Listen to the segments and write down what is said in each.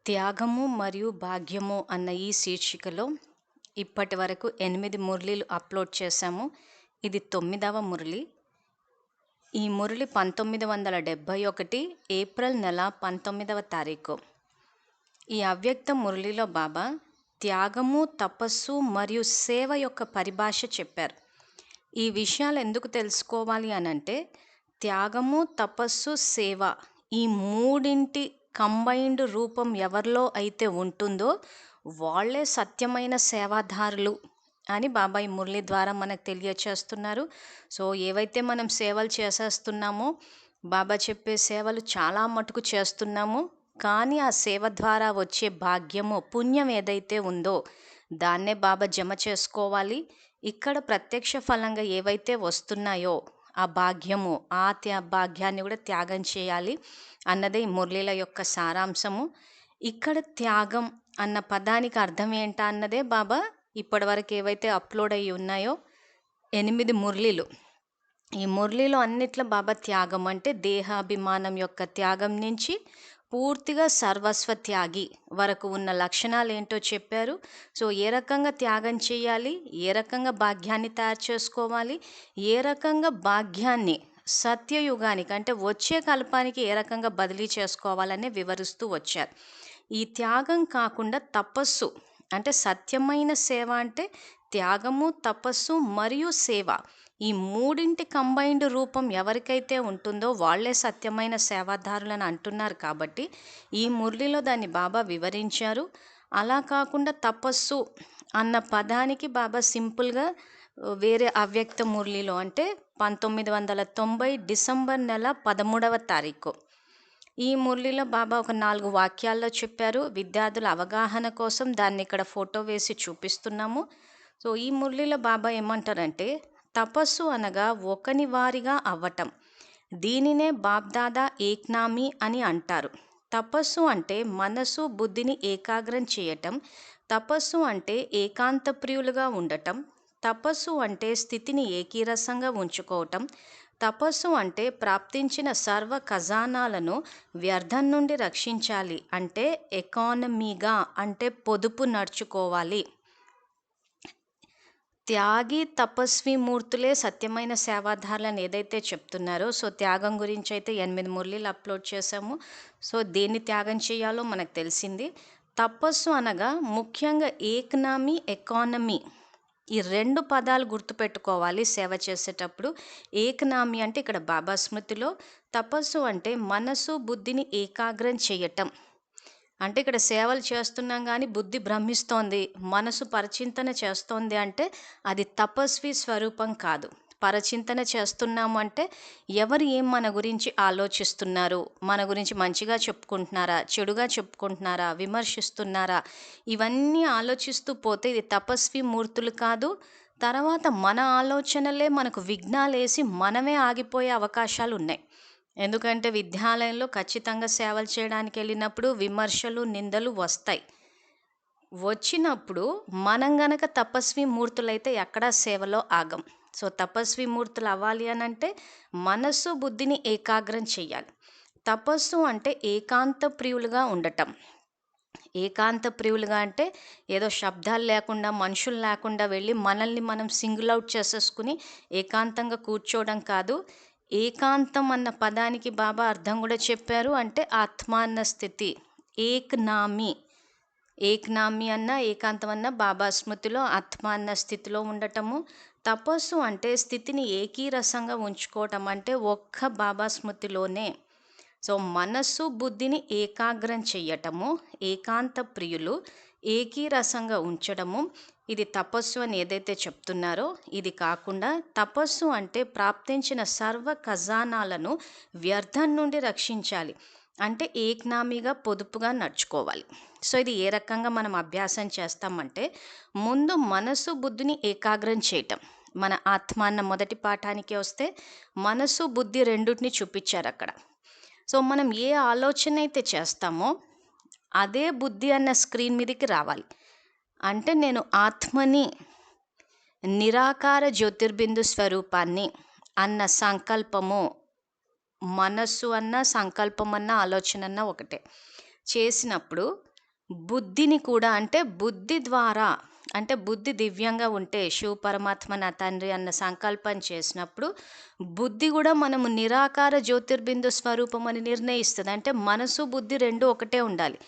త్యాగము మరియు భాగ్యము అన్న ఈ శీర్షికలో ఇప్పటి వరకు 8 మురళీలు అప్లోడ్ చేశాము. ఇది 9వ మురళి. ఈ మురళి 1971 ఏప్రిల్ నెల 19వ తారీఖు. ఈ అవ్యక్త మురళిలో బాబా త్యాగము, తపస్సు మరియు సేవ యొక్క పరిభాష చెప్పారు. ఈ విషయాలు ఎందుకు తెలుసుకోవాలి అనంటే, త్యాగము, తపస్సు, సేవ ఈ మూడింటి కంబైన్డ్ రూపం ఎవరిలో అయితే ఉంటుందో వాళ్ళే సత్యమైన సేవాదారులు అని బాబా ఈ మురళి ద్వారా మనకు తెలియచేస్తున్నారు. సో ఏవైతే మనం సేవలు చేసేస్తున్నామో, బాబా చెప్పే సేవలు చాలా మటుకు చేస్తున్నాము, కానీ ఆ సేవ ద్వారా వచ్చే భాగ్యము, పుణ్యం ఏదైతే ఉందో దాన్నే బాబా జమ చేసుకోవాలి. ఇక్కడ ప్రత్యక్ష ఫలంగా ఏవైతే వస్తున్నాయో ఆ భాగ్యము, ఆ భాగ్యాన్ని కూడా త్యాగం చేయాలి అన్నదే ఈ మురళీల యొక్క సారాంశము. ఇక్కడ త్యాగం అన్న పదానికి అర్థం ఏంటా అన్నదే బాబా ఇప్పటివరకు ఏవైతే అప్లోడ్ అయ్యి ఉన్నాయో 8 మురళీలు, ఈ మురళీలో అన్నిట్లో బాబా త్యాగం అంటే దేహాభిమానం యొక్క త్యాగం నుంచి పూర్తిగా సర్వస్వ త్యాగి వరకు ఉన్న లక్షణాలు ఏంటో చెప్పారు. సో ఏ రకంగా త్యాగం చేయాలి, ఏ రకంగా భాగ్యాన్ని తయారు చేసుకోవాలి, ఏ రకంగా భాగ్యాన్ని సత్యయుగానికి అంటే వచ్చే కల్పానికి ఏ రకంగా బదిలీ చేసుకోవాలని వివరిస్తూ వచ్చారు. ఈ త్యాగం కాకుండా తపస్సు అంటే సత్యమైన సేవ అంటే త్యాగము, తపస్సు మరియు సేవ ఈ మూడింటి కంబైన్డ్ రూపం ఎవరికైతే ఉంటుందో వాళ్ళే సత్యమైన సేవాదారులని అంటున్నారు. కాబట్టి ఈ మురళిలో దాన్ని బాబా వివరించారు. అలా కాకుండా తపస్సు అన్న పదానికి బాబా సింపుల్గా వేరే అవ్యక్త మురళిలో అంటే 1990 డిసెంబర్ నెల 13వ తారీఖు ఈ మురళిలో బాబా ఒక 4 వాక్యాల్లో చెప్పారు. విద్యార్థుల అవగాహన కోసం దాన్ని ఇక్కడ ఫోటో వేసి చూపిస్తున్నాము. సో ఈ మురళిలో బాబా ఏమంటారంటే, తపస్సు అనగా ఒకని వారిగా అవ్వటం, దీనినే బాబ్దాదా ఏక్నామీ అని అంటారు. తపస్సు అంటే మనసు బుద్ధిని ఏకాగ్రం చేయటం, తపస్సు అంటే ఏకాంత ప్రియులుగా ఉండటం, తపస్సు అంటే స్థితిని ఏకీరసంగా ఉంచుకోవటం, తపస్సు అంటే ప్రాప్తించిన సర్వ ఖజానాలను వ్యర్థం నుండి రక్షించాలి, అంటే ఎకానమీగా అంటే పొదుపు నడుచుకోవాలి. త్యాగి తపస్వి మూర్తులే సత్యమైన సేవాదారులను ఏదైతే చెప్తున్నారో, సో త్యాగం గురించి అయితే 8 మురళీలు అప్లోడ్ చేశాము. సో దేన్ని త్యాగం చేయాలో మనకు తెలిసింది. తపస్సు అనగా ముఖ్యంగా ఏకనామీ, ఎకానమీ ఈ 2 పదాలు గుర్తుపెట్టుకోవాలి సేవ చేసేటప్పుడు. ఏకనామీ అంటే ఇక్కడ బాబా స్మృతిలో, తపస్సు అంటే మనసు బుద్ధిని ఏకాగ్రం చేయటం అంటే ఇక్కడ సేవలు చేస్తున్నాం కానీ బుద్ధి భ్రమిస్తోంది, మనసు పరచింతన చేస్తోంది అంటే అది తపస్వి స్వరూపం కాదు. పరచింతన చేస్తున్నాము అంటే ఎవరు ఏం మన గురించి ఆలోచిస్తున్నారు, మన గురించి మంచిగా చెప్పుకుంటున్నారా, చెడుగా చెప్పుకుంటున్నారా, విమర్శిస్తున్నారా, ఇవన్నీ ఆలోచిస్తూ పోతే ఇది తపస్వి మూర్తులు కాదు. తర్వాత మన ఆలోచనలే మనకు విఘ్నాలేసి మనమే ఆగిపోయే అవకాశాలు ఉన్నాయి. ఎందుకంటే విద్యాలయంలో ఖచ్చితంగా సేవలు చేయడానికి వెళ్ళినప్పుడు విమర్శలు, నిందలు వస్తాయి. వచ్చినప్పుడు మనం గనక తపస్వి మూర్తులైతే ఎక్కడా సేవలో ఆగం. సో తపస్వి మూర్తులు అవ్వాలి అని అంటే మనస్సు బుద్ధిని ఏకాగ్రం చెయ్యాలి. తపస్సు అంటే ఏకాంత ప్రియులుగా ఉండటం. ఏకాంత ప్రియులుగా అంటే ఏదో శబ్దాలు లేకుండా, మనుషులు లేకుండా వెళ్ళి మనల్ని మనం సింగిల్ అవుట్ చేసేసుకుని ఏకాంతంగా కూర్చోవడం కాదు. ఏకాంతం అన్న పదానికి బాబా అర్థం కూడా చెప్పారు. అంటే ఆత్మాన్న స్థితి, ఏక్నామీ. ఏక్నామీ అన్న ఏకాంతం అన్న బాబా స్మృతిలో ఆత్మాన్న స్థితిలో ఉండటము. తపస్సు అంటే స్థితిని ఏకీరసంగా ఉంచుకోవటం అంటే ఒక్క బాబా స్మృతిలోనే. సో మనస్సు బుద్ధిని ఏకాగ్రం చెయ్యటము, ఏకాంత ప్రియులు, ఏకీరసంగా ఉంచడము, ఇది తపస్సు అని ఏదైతే చెప్తున్నారో ఇది కాకుండా తపస్సు అంటే ప్రాప్తించిన సర్వ ఖజానాలను వ్యర్థం నుండి రక్షించాలి, అంటే ఏకనామీగా పొదుపుగా నడుచుకోవాలి. సో ఇది ఏ రకంగా మనం అభ్యాసం చేస్తామంటే, ముందు మనసు బుద్ధిని ఏకాగ్రం చేయటం. మన ఆత్మ అన్న మొదటి పాఠానికి వస్తే మనసు బుద్ధి రెండుటిని చూపించారు అక్కడ. సో మనం ఏ ఆలోచన అయితే చేస్తామో అదే బుద్ధి అన్న స్క్రీన్ మీదకి రావాలి. అంటే నేను ఆత్మని, నిరాకార జ్యోతిర్బిందు స్వరూపాన్ని అన్న సంకల్పము, మనస్సు అన్న సంకల్పం అన్న ఆలోచన అన్న ఒకటే చేసినప్పుడు బుద్ధిని కూడా అంటే బుద్ధి ద్వారా అంటే బుద్ధి దివ్యంగా ఉంటే శివ పరమాత్మ నా తండ్రి అన్న సంకల్పం చేసినప్పుడు బుద్ధి కూడా మనము నిరాకార జ్యోతిర్బిందు స్వరూపం అని నిర్ణయిస్తుంది. అంటే మనసు బుద్ధి రెండు ఒకటే ఉండాలి.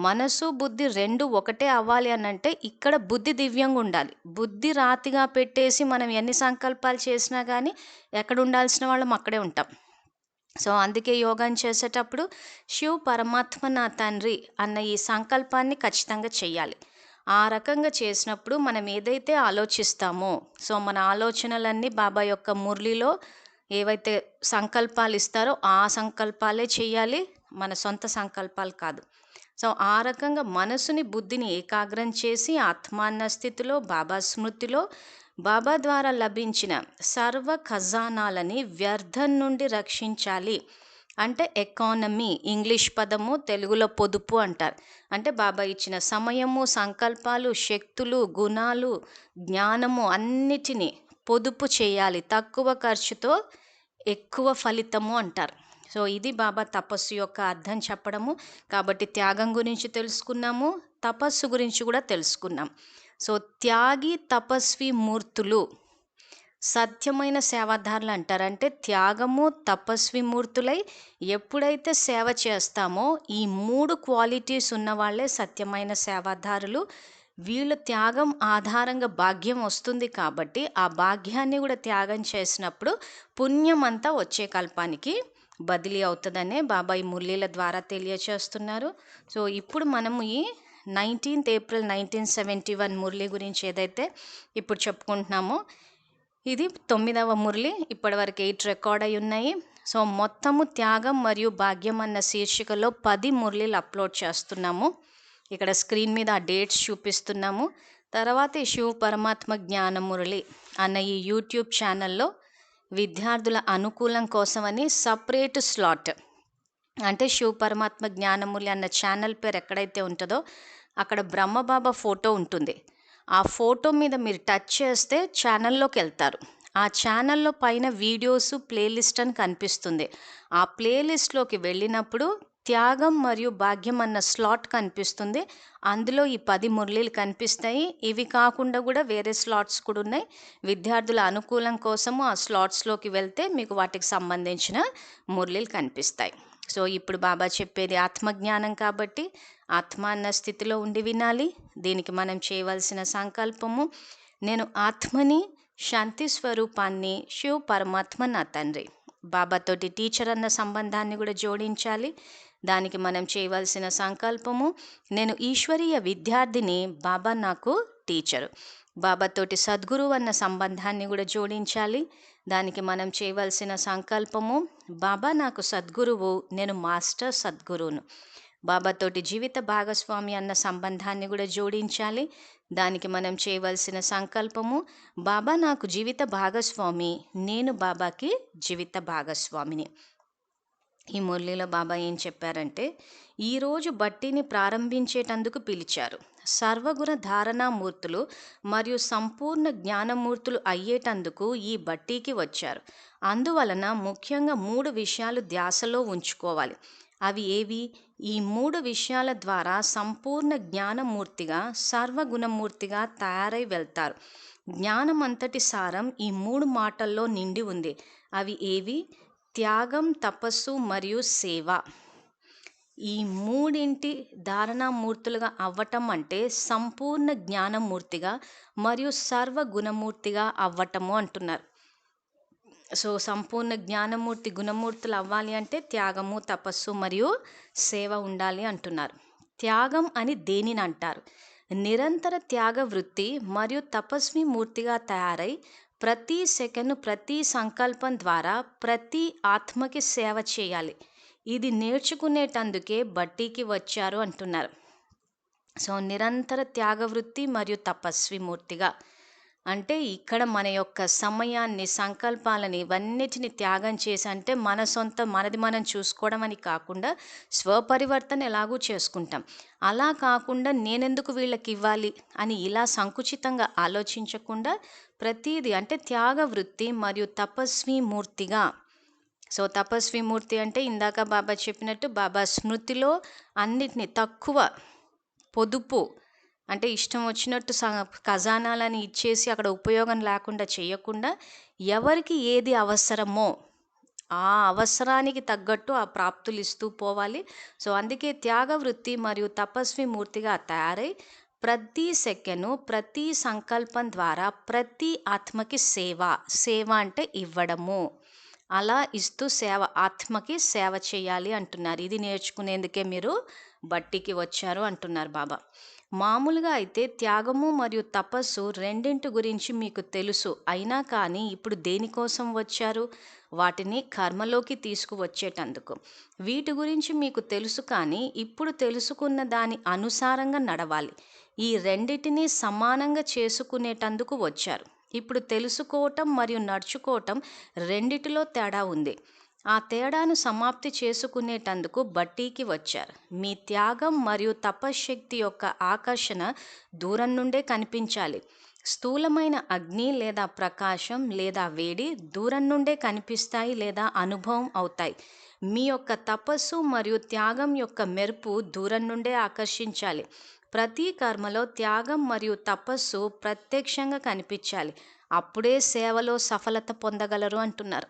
మనసు బుద్ధి రెండు ఒకటే అవ్వాలి అని అంటే ఇక్కడ బుద్ధి దివ్యంగా ఉండాలి. బుద్ధి రాతిగా పెట్టేసి మనం ఎన్ని సంకల్పాలు చేసినా కానీ ఎక్కడ ఉండాల్సిన వాళ్ళం అక్కడే ఉంటాం. సో అందుకే యోగం చేసేటప్పుడు శివ పరమాత్మ నా తండ్రి అన్న ఈ సంకల్పాన్ని ఖచ్చితంగా చెయ్యాలి. ఆ రకంగా చేసినప్పుడు మనం ఏదైతే ఆలోచిస్తామో సో మన ఆలోచనలన్నీ బాబా యొక్క మురళిలో ఏవైతే సంకల్పాలు ఇస్తారో ఆ సంకల్పాలే చేయాలి, మన సొంత సంకల్పాలు కాదు. సో ఆ రకంగా మనసుని బుద్ధిని ఏకాగ్రం చేసి ఆత్మాన్న స్థితిలో బాబా స్మృతిలో బాబా ద్వారా లభించిన సర్వ ఖజానాలని వ్యర్థం నుండి రక్షించాలి. అంటే ఎకానమీ ఇంగ్లీష్ పదము, తెలుగులో పొదుపు అంటారు. అంటే బాబా ఇచ్చిన సమయము, సంకల్పాలు, శక్తులు, గుణాలు, జ్ఞానము అన్నిటినీ పొదుపు చేయాలి. తక్కువ ఖర్చుతో ఎక్కువ ఫలితము అంటారు. సో ఇది బాబా తపస్సు యొక్క అర్థం చెప్పడము. కాబట్టి త్యాగం గురించి తెలుసుకున్నాము, తపస్సు గురించి కూడా తెలుసుకున్నాం. సో త్యాగి తపస్వి మూర్తులు సత్యమైన సేవాదారులు అంటారు. అంటే త్యాగము తపస్వి మూర్తులై ఎప్పుడైతే సేవ చేస్తామో ఈ 3 క్వాలిటీస్ ఉన్న వాళ్ళే సత్యమైన సేవాదారులు. వీళ్ళు త్యాగం ఆధారంగా భాగ్యం వస్తుంది కాబట్టి ఆ భాగ్యాన్ని కూడా త్యాగం చేసినప్పుడు పుణ్యం అంతా వచ్చే కల్పానికి బదిలీ అవుతుందనే బాబా ఈ మురళీల ద్వారా తెలియచేస్తున్నారు. సో ఇప్పుడు మనము ఈ 19th ఏప్రిల్ 1971 మురళి గురించి ఏదైతే ఇప్పుడు చెప్పుకుంటున్నామో ఇది 9వ మురళి. ఇప్పటివరకు 8 రికార్డ్ అయి ఉన్నాయి. సో మొత్తము త్యాగం మరియు భాగ్యం అన్న శీర్షికలో 10 మురళీలు అప్లోడ్ చేస్తున్నాము. ఇక్కడ స్క్రీన్ మీద ఆ డేట్స్ చూపిస్తున్నాము. తర్వాత ఈ శివ పరమాత్మ జ్ఞాన మురళి అన్న ఈ యూట్యూబ్ ఛానల్లో విద్యార్థుల అనుకూలం కోసమని సపరేట్ స్లాట్ అంటే శివ పరమాత్మ జ్ఞానమురళి అన్న ఛానల్ పేరు ఎక్కడైతే ఉంటుందో అక్కడ బ్రహ్మబాబా ఫోటో ఉంటుంది. ఆ ఫోటో మీద మీరు టచ్ చేస్తే ఛానల్లోకి వెళ్తారు. ఆ ఛానల్లో పైన వీడియోస్ ప్లేలిస్ట్ అని కనిపిస్తుంది. ఆ ప్లేలిస్ట్లోకి వెళ్ళినప్పుడు త్యాగం మరియు భాగ్యం అన్న స్లాట్ కనిపిస్తుంది. అందులో ఈ 10 మురళీలు కనిపిస్తాయి. ఇవి కాకుండా కూడా వేరే స్లాట్స్ కూడా ఉన్నాయి. విద్యార్థుల అనుకూలం కోసము ఆ స్లాట్స్లోకి వెళ్తే మీకు వాటికి సంబంధించిన మురళీలు కనిపిస్తాయి. సో ఇప్పుడు బాబా చెప్పేది ఆత్మజ్ఞానం కాబట్టి ఆత్మాన్న స్థితిలో ఉండి వినాలి. దీనికి మనం చేయవలసిన సంకల్పము నేను ఆత్మని, శాంతి స్వరూపాన్ని, శివ పరమాత్మ నా తండ్రి. బాబాతోటి టీచర్ అన్న సంబంధాన్ని కూడా జోడించాలి. దానికి మనం చేయవలసిన సంకల్పము నేను ఈశ్వరీయ విద్యార్థిని, బాబా నాకు టీచరు. బాబాతోటి సద్గురువు అన్న సంబంధాన్ని కూడా జోడించాలి. దానికి మనం చేయవలసిన సంకల్పము బాబా నాకు సద్గురువు, నేను మాస్టర్ సద్గురువును. బాబాతోటి జీవిత భాగస్వామి అన్న సంబంధాన్ని కూడా జోడించాలి. దానికి మనం చేయవలసిన సంకల్పము బాబా నాకు జీవిత భాగస్వామి, నేను బాబాకి జీవిత భాగస్వామిని. ఈ మురళిలో బాబా ఏం చెప్పారంటే ఈరోజు బట్టీని ప్రారంభించేటందుకు పిలిచారు. సర్వగుణ ధారణామూర్తులు మరియు సంపూర్ణ జ్ఞానమూర్తులు అయ్యేటందుకు ఈ బట్టీకి వచ్చారు. అందువలన ముఖ్యంగా 3 విషయాలు ధ్యాసలో ఉంచుకోవాలి. అవి ఏవి? ఈ 3 విషయాల ద్వారా సంపూర్ణ జ్ఞానమూర్తిగా సర్వగుణమూర్తిగా తయారై వెళ్తారు. జ్ఞానమంతటి సారం ఈ 3 మాటల్లో నిండి ఉంది. అవి ఏవి? త్యాగం, తపస్సు మరియు సేవ. ఈ 3 ధారణామూర్తులుగా అవ్వటం అంటే సంపూర్ణ జ్ఞానమూర్తిగా మరియు సర్వగుణమూర్తిగా అవ్వటము అంటున్నారు. సో సంపూర్ణ జ్ఞానమూర్తి గుణమూర్తులు అవ్వాలి అంటే త్యాగము, తపస్సు మరియు సేవ ఉండాలి అంటున్నారు. త్యాగం అని దేనిని అంటారు? నిరంతర త్యాగ వృత్తి మరియు తపస్వి మూర్తిగా తయారై ప్రతి సెకను ప్రతి సంకల్పం ద్వారా ప్రతి ఆత్మకి సేవ చేయాలి. ఇది నేర్చుకునేటందుకే బట్టీకి వచ్చారు అంటున్నారు. సో నిరంతర త్యాగవృత్తి మరియు తపస్వి మూర్తిగా అంటే ఇక్కడ మన యొక్క సమయాన్ని, సంకల్పాలని ఇవన్నిటిని త్యాగం చేసి అంటే మనది మనం చూసుకోవడం అని కాకుండా స్వపరివర్తన ఎలాగూ చేసుకుంటాం. అలా కాకుండా నేనెందుకు వీళ్ళకి ఇవ్వాలి అని ఇలా సంకుచితంగా ఆలోచించకుండా ప్రతీది అంటే త్యాగ వృత్తి మరియు తపస్వి మూర్తిగా. సో తపస్వి మూర్తి అంటే ఇందాక బాబా చెప్పినట్టు బాబా స్మృతిలో అన్నిటినీ తక్కువ పొదుపు అంటే ఇష్టం వచ్చినట్టు ఖజానాలని ఇచ్చేసి అక్కడ ఉపయోగం లేకుండా చేయకుండా ఎవరికి ఏది అవసరమో ఆ అవసరానికి తగ్గట్టు ఆ ప్రాప్తులు ఇస్తూ పోవాలి. సో అందుకే త్యాగ వృత్తి మరియు తపస్వి మూర్తిగా తయారై ప్రతి సెకను ప్రతి సంకల్పం ద్వారా ప్రతి ఆత్మకి సేవ అంటే ఇవ్వడము, అలా ఇస్తూ ఆత్మకి సేవ చేయాలి అంటున్నారు. ఇది నేర్చుకునేందుకే మీరు బట్టికి వచ్చారు అంటున్నారు బాబా. మామూలుగా అయితే త్యాగము మరియు తపస్సు రెండింటి గురించి మీకు తెలుసు, అయినా కానీ ఇప్పుడు దేనికోసం వచ్చారు? వాటిని కర్మలోకి తీసుకువచ్చేటందుకు. వీటి గురించి మీకు తెలుసు, కానీ ఇప్పుడు తెలుసుకున్న దాని అనుసారంగా నడవాలి. ఈ రెండిటిని సమానంగా చేసుకునేటందుకు వచ్చారు. ఇప్పుడు తెలుసుకోవటం మరియు నడుచుకోవటం రెండిటిలో తేడా ఉంది. ఆ తేడాను సమాప్తి చేసుకునేటందుకు బట్టీకి వచ్చారు. మీ త్యాగం మరియు తపశ్శక్తి యొక్క ఆకర్షణ దూరం నుండే కనిపించాలి. స్థూలమైన అగ్ని లేదా ప్రకాశం లేదా వేడి దూరం నుండే కనిపిస్తాయి లేదా అనుభవం అవుతాయి. మీ యొక్క తపస్సు మరియు త్యాగం యొక్క మెరుపు దూరం నుండే ఆకర్షించాలి. ప్రతి కర్మలో త్యాగం మరియు తపస్సు ప్రత్యక్షంగా కనిపించాలి. అప్పుడే సేవలో సఫలత పొందగలరు అంటున్నారు.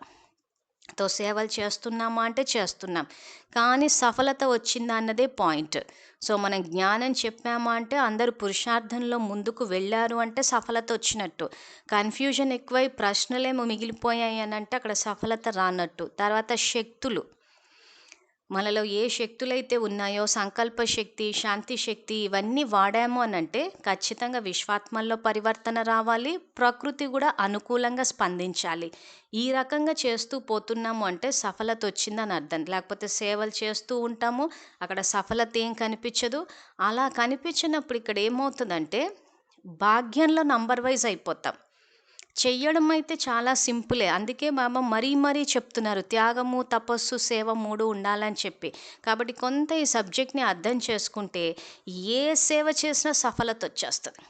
సేవలు చేస్తున్నామా అంటే చేస్తున్నాం, కానీ సఫలత వచ్చిందా అన్నదే పాయింట్. సో మనం జ్ఞానం చెప్పామా అంటే అందరూ పురుషార్థంలో ముందుకు వెళ్ళారు అంటే సఫలత వచ్చినట్టు. కన్ఫ్యూజన్ ఎక్కువై ప్రశ్నలేమో మిగిలిపోయాయి అని అంటే అక్కడ సఫలత రానట్టు. తర్వాత శక్తులు, మనలో ఏ శక్తులైతే ఉన్నాయో సంకల్ప శక్తి, శాంతి శక్తి, ఇవన్నీ వాడాము అని అంటే ఖచ్చితంగా విశ్వాత్మల్లో పరివర్తన రావాలి, ప్రకృతి కూడా అనుకూలంగా స్పందించాలి. ఈ రకంగా చేస్తూ పోతున్నాము అంటే సఫలత వచ్చిందని అర్థం. లేకపోతే సేవలు చేస్తూ ఉంటాము, అక్కడ సఫలత ఏం కనిపించదు. అలా కనిపించినప్పుడు ఇక్కడ ఏమవుతుందంటే భాగ్యంలో నంబర్ వైజ్ అయిపోతాం. చెయ్యడం అయితే చాలా సింపులే. అందుకే బాబా మరీ చెప్తున్నారు త్యాగము, తపస్సు, సేవ 3 ఉండాలని చెప్పి. కాబట్టి కొంత ఈ సబ్జెక్ట్ని అర్థం చేసుకుంటే ఏ సేవ చేసినా సఫలత వచ్చేస్తుంది.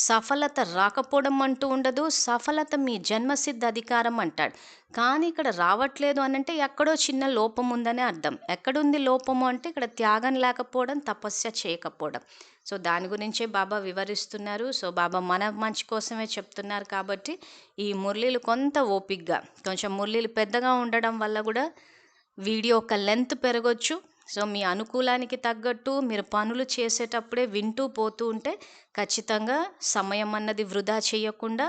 సఫలత రాకపోవడం అంటూ ఉండదు. సఫలత మీ జన్మసిద్ధ అధికారం అంటాడు. కానీ ఇక్కడ రావట్లేదు అనంటే ఎక్కడో చిన్న లోపం ఉందనే అర్థం. ఎక్కడుంది లోపము అంటే ఇక్కడ త్యాగం లేకపోవడం, తపస్య చేయకపోవడం. సో దాని గురించే బాబా వివరిస్తున్నారు. సో బాబా మన మంచి కోసమే చెప్తున్నారు. కాబట్టి ఈ మురళీలు కొంత ఓపిక్గా, కొంచెం మురళీలు పెద్దగా ఉండడం వల్ల కూడా వీడియో ఒక లెంత్ పెరగొచ్చు. సో మీ అనుకూలానికి తగ్గట్టు మీరు పనులు చేసేటప్పుడే వింటూ పోతూ ఉంటే ఖచ్చితంగా సమయం అన్నది వృధా చేయకుండా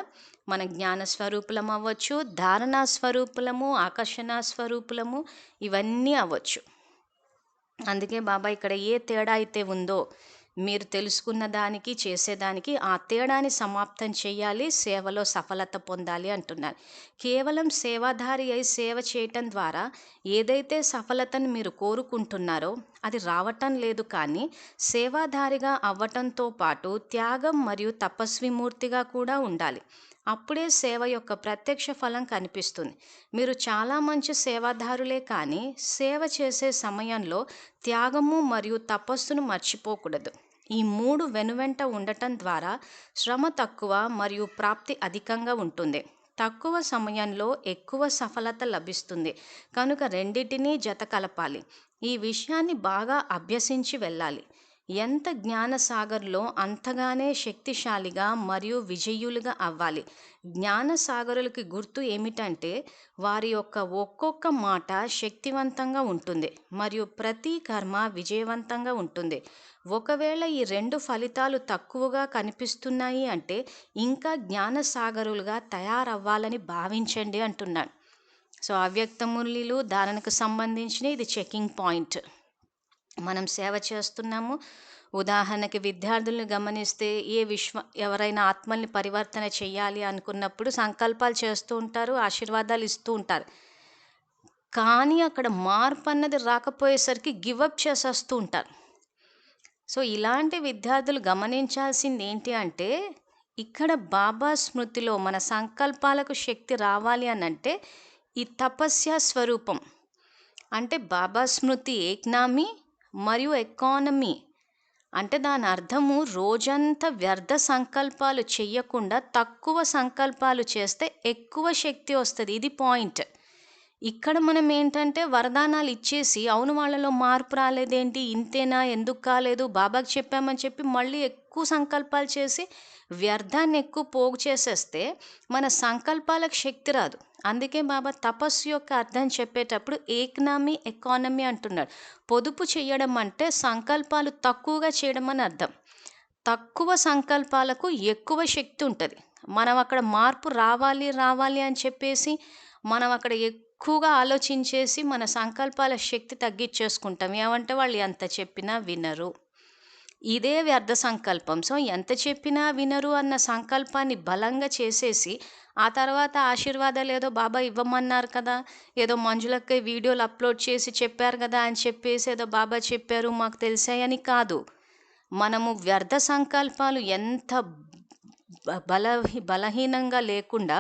మన జ్ఞాన స్వరూపులం అవ్వచ్చు, ధారణా స్వరూపులము, ఆకర్షణ స్వరూపులము, ఇవన్నీ అవ్వచ్చు. అందుకే బాబా ఇక్కడ ఏ తేడా అయితే ఉందో మీరు తెలుసుకున్న దానికి చేసేదానికి ఆ తేడాని సమాప్తం చేయాలి, సేవలో సఫలత పొందాలి అంటున్నారు. కేవలం సేవాధారి అయి సేవ చేయటం ద్వారా ఏదైతే సఫలతను మీరు కోరుకుంటున్నారో అది రావటం లేదు. కానీ సేవాధారిగా అవ్వటంతో పాటు త్యాగం మరియు తపస్విమూర్తిగా కూడా ఉండాలి. అప్పుడే సేవ యొక్క ప్రత్యక్ష ఫలం కనిపిస్తుంది. మీరు చాలా మంచి సేవాదారులే, కానీ సేవ చేసే సమయంలో త్యాగము మరియు తపస్సును మర్చిపోకూడదు. ఈ 3 వెనువెంట ఉండటం ద్వారా శ్రమ తక్కువ మరియు ప్రాప్తి అధికంగా ఉంటుంది. తక్కువ సమయంలో ఎక్కువ సఫలత లభిస్తుంది. కనుక రెండింటినీ జత కలపాలి. ఈ విషయాన్ని బాగా అభ్యసించి వెళ్ళాలి. ఎంత జ్ఞానసాగర్లో అంతగానే శక్తిశాలిగా మరియు విజయులుగా అవ్వాలి. జ్ఞానసాగరులకి గుర్తు ఏమిటంటే వారి యొక్క ఒక్కొక్క మాట శక్తివంతంగా ఉంటుంది మరియు ప్రతి కర్మ విజయవంతంగా ఉంటుంది. ఒకవేళ ఈ 2 ఫలితాలు తక్కువగా కనిపిస్తున్నాయి అంటే ఇంకా జ్ఞానసాగరులుగా తయారవ్వాలని భావించండి అంటున్నాడు. సో అవ్యక్త మురళిలు ధారణకు సంబంధించిన ఇది చెకింగ్ పాయింట్. మనం సేవ చేస్తున్నాము. ఉదాహరణకి విద్యార్థులను గమనిస్తే ఎవరైనా ఆత్మల్ని పరివర్తన చేయాలి అనుకున్నప్పుడు సంకల్పాలు చేస్తూ ఉంటారు, ఆశీర్వాదాలు ఇస్తూ ఉంటారు. కానీ అక్కడ మార్పు అన్నది రాకపోయేసరికి గివప్ చేసేస్తూ ఉంటారు. సో ఇలాంటి విద్యార్థులు గమనించాల్సింది ఏంటి అంటే ఇక్కడ బాబా స్మృతిలో మన సంకల్పాలకు శక్తి రావాలి అని అంటే ఈ తపస్య స్వరూపం అంటే బాబా స్మృతి ఏక్నామీ మరియు ఎకానమీ అంటే దాని అర్థము రోజంతా వ్యర్థ సంకల్పాలు చెయ్యకుండా తక్కువ సంకల్పాలు చేస్తే ఎక్కువ శక్తి వస్తుంది. ఇది పాయింట్. ఇక్కడ మనం ఏంటంటే వరదానాలు ఇచ్చేసి, అవును వాళ్ళలో మార్పు రాలేదేంటి? ఇంతేనా? ఎందుకు కాలేదు? బాబాకి చెప్పామని చెప్పి మళ్ళీ ఎక్కువ సంకల్పాలు చేసి వ్యర్థాన్ని ఎక్కువ పోగు చేసేస్తే మన సంకల్పాలకు శక్తి రాదు. అందుకే బాబా తపస్సు యొక్క అర్థం చెప్పేటప్పుడు ఏకనామీ ఎకానమీ అంటున్నాడు. పొదుపు చేయడం అంటే సంకల్పాలు తక్కువగా చేయడం అని అర్థం. తక్కువ సంకల్పాలకు ఎక్కువ శక్తి ఉంటది. మనం అక్కడ మార్పు రావాలి, రావాలి అని చెప్పేసి మనం అక్కడ ఎక్కువగా ఆలోచించేసి మన సంకల్పాల శక్తి తగ్గిచ్చేసుకుంటాం. ఏమంటే వాళ్ళు ఎంత చెప్పినా వినరు. ఇదే వ్యర్థ సంకల్పం. సో, ఎంత చెప్పినా వినరు అన్న సంకల్పాన్ని బలంగా చేసేసి, ఆ తర్వాత ఆశీర్వాదాలేదో బాబా ఇవ్వమన్నారు కదా! ఏదో మంజులక్క వీడియోలు అప్‌లోడ్ చేసి చెప్పారు గదా! అని చెప్పేసి ఏదో బాబా చెప్పారు మాకు తెలిసాయని కాదు. మనము వ్యర్థ సంకల్పాలు ఎంత బలహీనంగా లేకుండా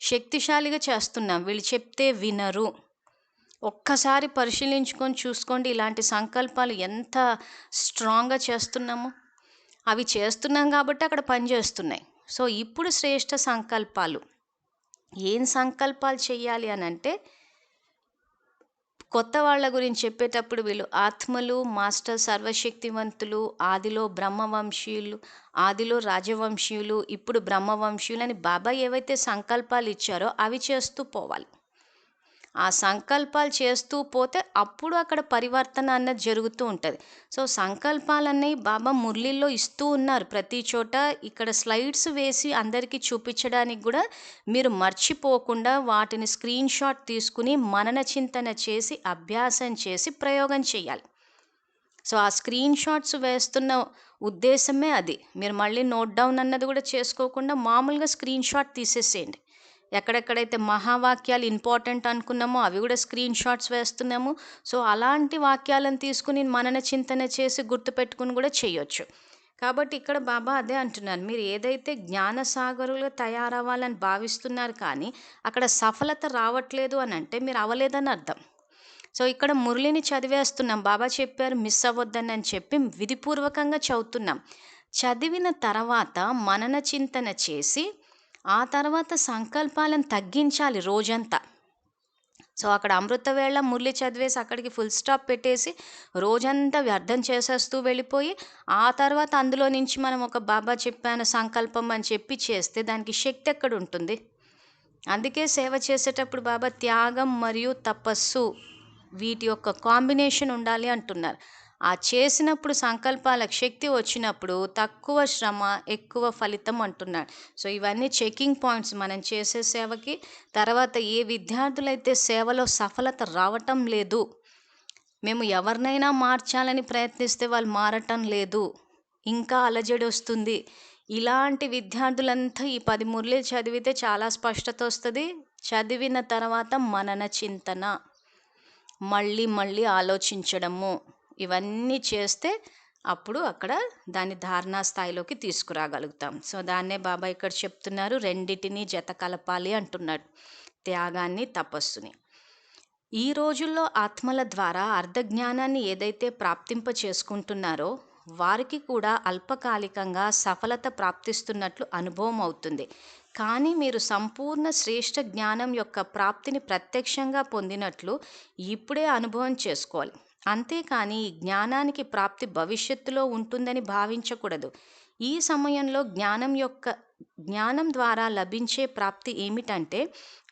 శక్తిశాలిగా చేస్తున్నాం. వీళ్ళు చెప్తే వినరు. ఒక్కసారి పరిశీలించుకొని చూసుకోండి ఇలాంటి సంకల్పాలు ఎంత స్ట్రాంగ్‌గా చేస్తున్నామో. అవి చేస్తున్నాం కాబట్టి అక్కడ పనిచేస్తున్నాయి. సో, ఇప్పుడు శ్రేష్ఠ సంకల్పాలు. ఏం సంకల్పాలు చెయ్యాలి అనంటే, కొత్త వాళ్ళ గురించి చెప్పేటప్పుడు వీళ్ళు ఆత్మలు, మాస్టర్ సర్వశక్తివంతులు, ఆదిలో బ్రహ్మవంశీయులు, ఆదిలో రాజవంశీయులు, ఇప్పుడు బ్రహ్మవంశీయులు అని బాబా ఏవైతే సంకల్పాలు ఇచ్చారో అవి చేస్తూ పోవాలి. ఆ సంకల్పాలు చేస్తూ పోతే అప్పుడు అక్కడ పరివర్తన అన్నది జరుగుతూ ఉంటది. సో, సంకల్పాలన్నీ బాబా మురళిల్లో ఇస్తూ ఉన్నారు ప్రతి చోట. ఇక్కడ స్లైడ్స్ వేసి అందరికీ చూపించడానికి గూడా మీరు మర్చిపోకుండా వాటిని స్క్రీన్ షాట్ తీసుకుని మనన చింతన చేసి, అభ్యాసం చేసి ప్రయోగం చేయాలి. సో, ఆ స్క్రీన్ షాట్స్ వేస్తున్న ఉద్దేశమే అది. మీరు మళ్ళీ నోట్ డౌన్ అన్నది గూడా చేసుకోకుండా మామూలుగా స్క్రీన్ షాట్ తీసేసేయండి. ఎక్కడెక్కడైతే మహావాక్యాలు ఇంపార్టెంట్ అనుకున్నామో అవి కూడా స్క్రీన్ షాట్స్ వేస్తున్నాము. సో, అలాంటి వాక్యాలను తీసుకుని మనన చింతన చేసి గుర్తుపెట్టుకుని కూడా చేయొచ్చు. కాబట్టి ఇక్కడ బాబా అదే అంటున్నారు. మీరు ఏదైతే జ్ఞానసాగరులుగా తయారవ్వాలని భావిస్తున్నారు కానీ అక్కడ సఫలత రావట్లేదు అని అంటే మీరు అవ్వలేదని అర్థం. సో, ఇక్కడ మురళిని చదివేస్తున్నాం. బాబా చెప్పారు మిస్ అవ్వొద్దని అని చెప్పి విధిపూర్వకంగా చదువుతున్నాం. చదివిన తర్వాత మనన చింతన చేసి ఆ తర్వాత సంకల్పాలను తగ్గించాలి రోజంతా. సో, అక్కడ అమృతవేళ మురళి చదివేసి అక్కడికి ఫుల్ స్టాప్ పెట్టేసి రోజంతా వ్యర్థం చేసేస్తూ వెళ్ళిపోయి, ఆ తర్వాత అందులో నుంచి మనం ఒక బాబా చెప్పాను సంకల్పం అని చెప్పి చేస్తే దానికి శక్తి ఎక్కడుంటుంది? అందుకే సేవ చేసేటప్పుడు బాబా త్యాగం మరియు తపస్సు వీటి యొక్క కాంబినేషన్ ఉండాలి అంటున్నారు. ఆ చేసినప్పుడు సంకల్పాలకు శక్తి వచ్చినప్పుడు తక్కువ శ్రమ, ఎక్కువ ఫలితం అంటున్నాడు. సో, ఇవన్నీ చెకింగ్ పాయింట్స్ మనం చేసే సేవకి. తర్వాత ఏ విద్యార్థులైతే సేవలో సఫలత రావటం లేదు, మేము ఎవరినైనా మార్చాలని ప్రయత్నిస్తే వాళ్ళు మారటం లేదు, ఇంకా అలజడి వస్తుంది. ఇలాంటి విద్యార్థులంతా ఈ 10 మురళీలు చదివితే చాలా స్పష్టత వస్తది. చదివిన తర్వాత మనన చింతన, మళ్ళీ మళ్ళీ ఆలోచించడము, ఇవన్నీ చేస్తే అప్పుడు అక్కడ దాన్ని ధారణా స్థాయిలోకి తీసుకురాగలుగుతాం. సో, దాన్నే బాబా ఇక్కడ చెప్తున్నారు. రెండిటిని జత కలపాలి అంటున్నాడు. త్యాగాన్ని, తపస్సుని. ఈ రోజుల్లో ఆత్మల ద్వారా అర్ధజ్ఞానాన్ని ఏదైతే ప్రాప్తింప చేసుకుంటున్నారో వారికి కూడా అల్పకాలికంగా సఫలత ప్రాప్తిస్తున్నట్లు అనుభవం అవుతుంది. కానీ మీరు సంపూర్ణ శ్రేష్ఠ జ్ఞానం యొక్క ప్రాప్తిని ప్రత్యక్షంగా పొందినట్లు ఇప్పుడే అనుభవం చేసుకోవాలి. అంతేకాని ఈ జ్ఞానానికి ప్రాప్తి భవిష్యత్తులో ఉంటుందని భావించకూడదు. ఈ సమయంలో జ్ఞానం ద్వారా లభించే ప్రాప్తి ఏమిటంటే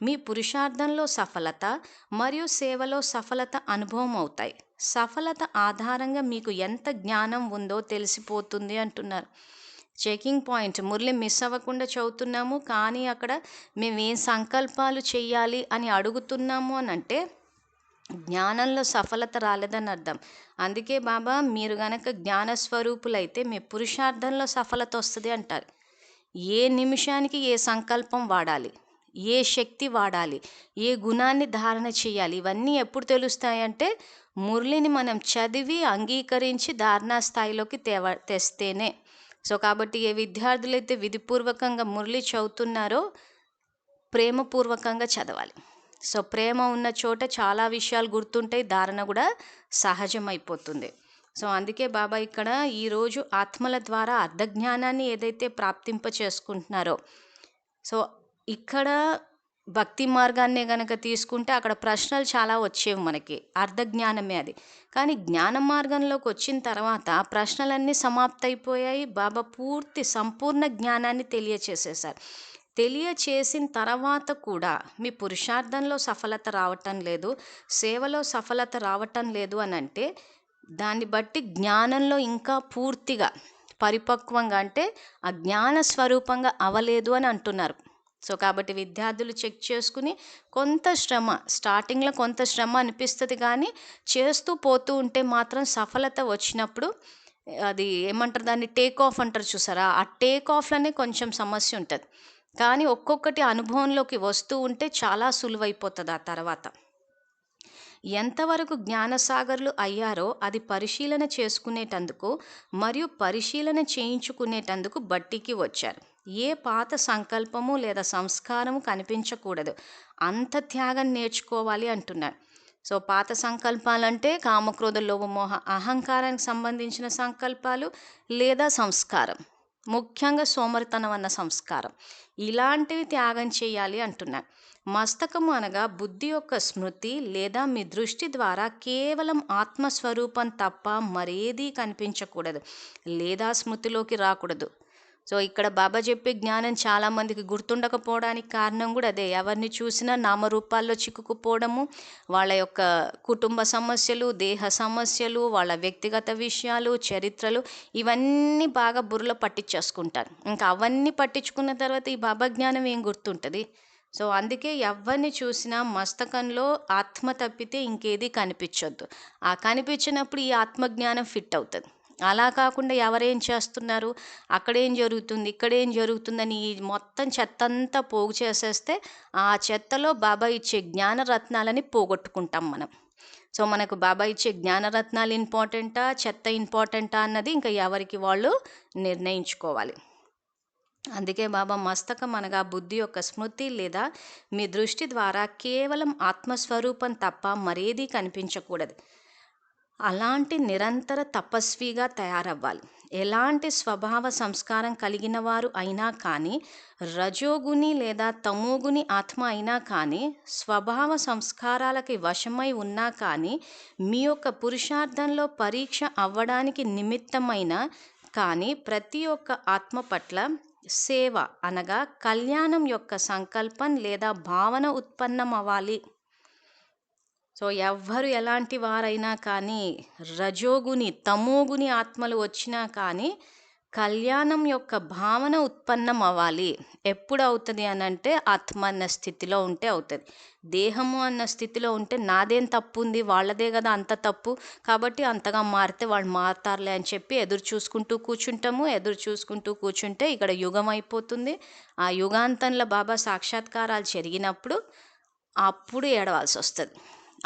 మీ పురుషార్థంలో సఫలత మరియు సేవలో సఫలత అనుభవం అవుతాయి. సఫలత ఆధారంగా మీకు ఎంత జ్ఞానం ఉందో తెలిసిపోతుంది అంటున్నారు. చెకింగ్ పాయింట్ మురళి మిస్ అవ్వకుండా చదువుతున్నాము, కానీ అక్కడ మేము ఏం సంకల్పాలు చెయ్యాలి అని అడుగుతున్నాము అని అంటే జ్ఞానంలో సఫలత రాలేదని అర్థం. అందుకే బాబా మీరు గనక జ్ఞానస్వరూపులైతే మీ పురుషార్థంలో సఫలత వస్తుంది అంటారు. ఏ నిమిషానికి ఏ సంకల్పం వాడాలి, ఏ శక్తి వాడాలి, ఏ గుణాన్ని ధారణ చేయాలి, ఇవన్నీ ఎప్పుడు తెలుస్తాయంటే మురళిని మనం చదివి అంగీకరించి ధారణా స్థాయిలోకి తెస్తేనే. సో, కాబట్టి ఏ విద్యార్థులైతే విధిపూర్వకంగా మురళి చదువుతున్నారో ప్రేమపూర్వకంగా చదవాలి. సో, ప్రేమ ఉన్న చోట చాలా విషయాలు గుర్తుంటాయి, ధారణ కూడా సహజమైపోతుంది. సో, అందుకే బాబా ఇక్కడ ఈరోజు ఆత్మల ద్వారా అర్ధజ్ఞానాన్ని ఏదైతే ప్రాప్తింప చేసుకుంటున్నారో, సో ఇక్కడ భక్తి మార్గాన్నే గనక తీసుకుంటే అక్కడ ప్రశ్నలు చాలా వచ్చేవి మనకి. అర్ధజ్ఞానమే అది. కానీ జ్ఞాన మార్గంలోకి వచ్చిన తర్వాత ప్రశ్నలన్నీ సమాప్తయిపోయాయి. బాబా పూర్తి సంపూర్ణ జ్ఞానాన్ని తెలియచేసేశారు. తెలియచేసిన తర్వాత కూడా మీ పురుషార్థంలో సఫలత రావటం లేదు, సేవలో సఫలత రావటం లేదు అనంటే, దాన్ని బట్టి జ్ఞానంలో ఇంకా పూర్తిగా పరిపక్వంగా అంటే ఆ జ్ఞాన స్వరూపంగా అవ్వలేదు అని అంటున్నారు. సో కాబట్టి విద్యార్థులు చెక్ చేసుకుని కొంత శ్రమ స్టార్టింగ్లో కొంత శ్రమ అనిపిస్తుంది, కానీ చేస్తూ పోతూ ఉంటే మాత్రం సఫలత వచ్చినప్పుడు అది ఏమంటారు దాన్ని టేక్ ఆఫ్ అంటారు చూసారా, ఆ టేక్ ఆఫ్లోనే కొంచెం సమస్య ఉంటుంది. కానీ ఒక్కొక్కటి అనుభవంలోకి వస్తూ ఉంటే చాలా సులువైపోతుంది ఆ తర్వాత. ఎంతవరకు జ్ఞానసాగర్లు అయ్యారో అది పరిశీలన చేసుకునేటందుకు మరియు పరిశీలన చేయించుకునేటందుకు బట్టికి వచ్చారు. ఏ పాత సంకల్పము లేదా సంస్కారము కనిపించకూడదు, అంత త్యాగం నేర్చుకోవాలి అంటున్నారు. సో పాత సంకల్పాలంటే కామక్రోధ లోభమోహ అహంకారానికి సంబంధించిన సంకల్పాలు లేదా సంస్కారం, ముఖ్యంగా సోమరితనం అన్న సంస్కారం, ఇలాంటివి త్యాగం చేయాలి అంటున్నారు. మస్తకము అనగా బుద్ధి యొక్క స్మృతి లేదా మీ దృష్టి ద్వారా కేవలం ఆత్మస్వరూపం తప్ప మరేదీ కనిపించకూడదు లేదా స్మృతిలోకి రాకూడదు. సో ఇక్కడ బాబా చెప్పే జ్ఞానం చాలామందికి గుర్తుండకపోవడానికి కారణం కూడా అదే. ఎవరిని చూసినా నామరూపాల్లో చిక్కుకుపోవడము, వాళ్ళ యొక్క కుటుంబ సమస్యలు, దేహ సమస్యలు, వాళ్ళ వ్యక్తిగత విషయాలు, చరిత్రలు, ఇవన్నీ బాగా బుర్రలో పట్టించేసుకుంటారు. ఇంకా అవన్నీ పట్టించుకున్న తర్వాత ఈ బాబా జ్ఞానం ఏం గుర్తుంటుంది? సో అందుకే ఎవరిని చూసినా మస్తకంలో ఆత్మ తప్పితే ఇంకేది కనిపించొద్దు. ఆ కనిపించినప్పుడు ఈ ఆత్మజ్ఞానం ఫిట్ అవుతుంది. అలా కాకుండా ఎవరేం చేస్తున్నారు, అక్కడేం జరుగుతుంది, ఇక్కడేం జరుగుతుందని ఈ మొత్తం చెత్తంతా పోగు చేసేస్తే ఆ చెత్తలో బాబా ఇచ్చే జ్ఞానరత్నాలని పోగొట్టుకుంటాం మనం. సో మనకు బాబా ఇచ్చే జ్ఞానరత్నాలు ఇంపార్టెంటా, చెత్త ఇంపార్టెంటా అన్నది ఇంకా ఎవరికి వాళ్ళు నిర్ణయించుకోవాలి. అందుకే బాబా మస్తకం అనగా బుద్ధి యొక్క స్మృతి లేదా మీ దృష్టి ద్వారా కేవలం ఆత్మస్వరూపం తప్ప మరేదీ కనిపించకూడదు. అలాంటి నిరంతర తపస్విగా తయారవ్వాలి. ఎలాంటి స్వభావ సంస్కారం కలిగిన వారు అయినా కానీ, రజోగుని లేదా తమోగుని ఆత్మ అయినా కానీ, స్వభావ సంస్కారాలకి వశమై ఉన్నా కానీ, మీ యొక్క పురుషార్థంలో పరీక్ష అవ్వడానికి నిమిత్తమైన కానీ ప్రతి ఒక్క ఆత్మ పట్ల సేవ అనగా కళ్యాణం యొక్క సంకల్పం లేదా భావన ఉత్పన్నం అవ్వాలి. సో ఎవ్వరు ఎలాంటి వారైనా కానీ, రజోగుని తమోగుని ఆత్మలు వచ్చినా కానీ కళ్యాణం యొక్క భావన ఉత్పన్నం అవ్వాలి. ఎప్పుడు అవుతుంది అని అంటే ఆత్మ అన్న స్థితిలో ఉంటే అవుతుంది. దేహము అన్న స్థితిలో ఉంటే నాదేం తప్పు ఉంది, వాళ్ళదే కదా అంత తప్పు, కాబట్టి అంతగా మారితే వాళ్ళు మారుతారులే అని చెప్పి ఎదురు చూసుకుంటూ కూర్చుంటాము. ఎదురు చూసుకుంటూ కూర్చుంటే ఇక్కడ యుగం అయిపోతుంది. ఆ యుగాంతంలో బాబా సాక్షాత్కారాలు జరిగినప్పుడు అప్పుడు ఏడవాల్సి వస్తుంది.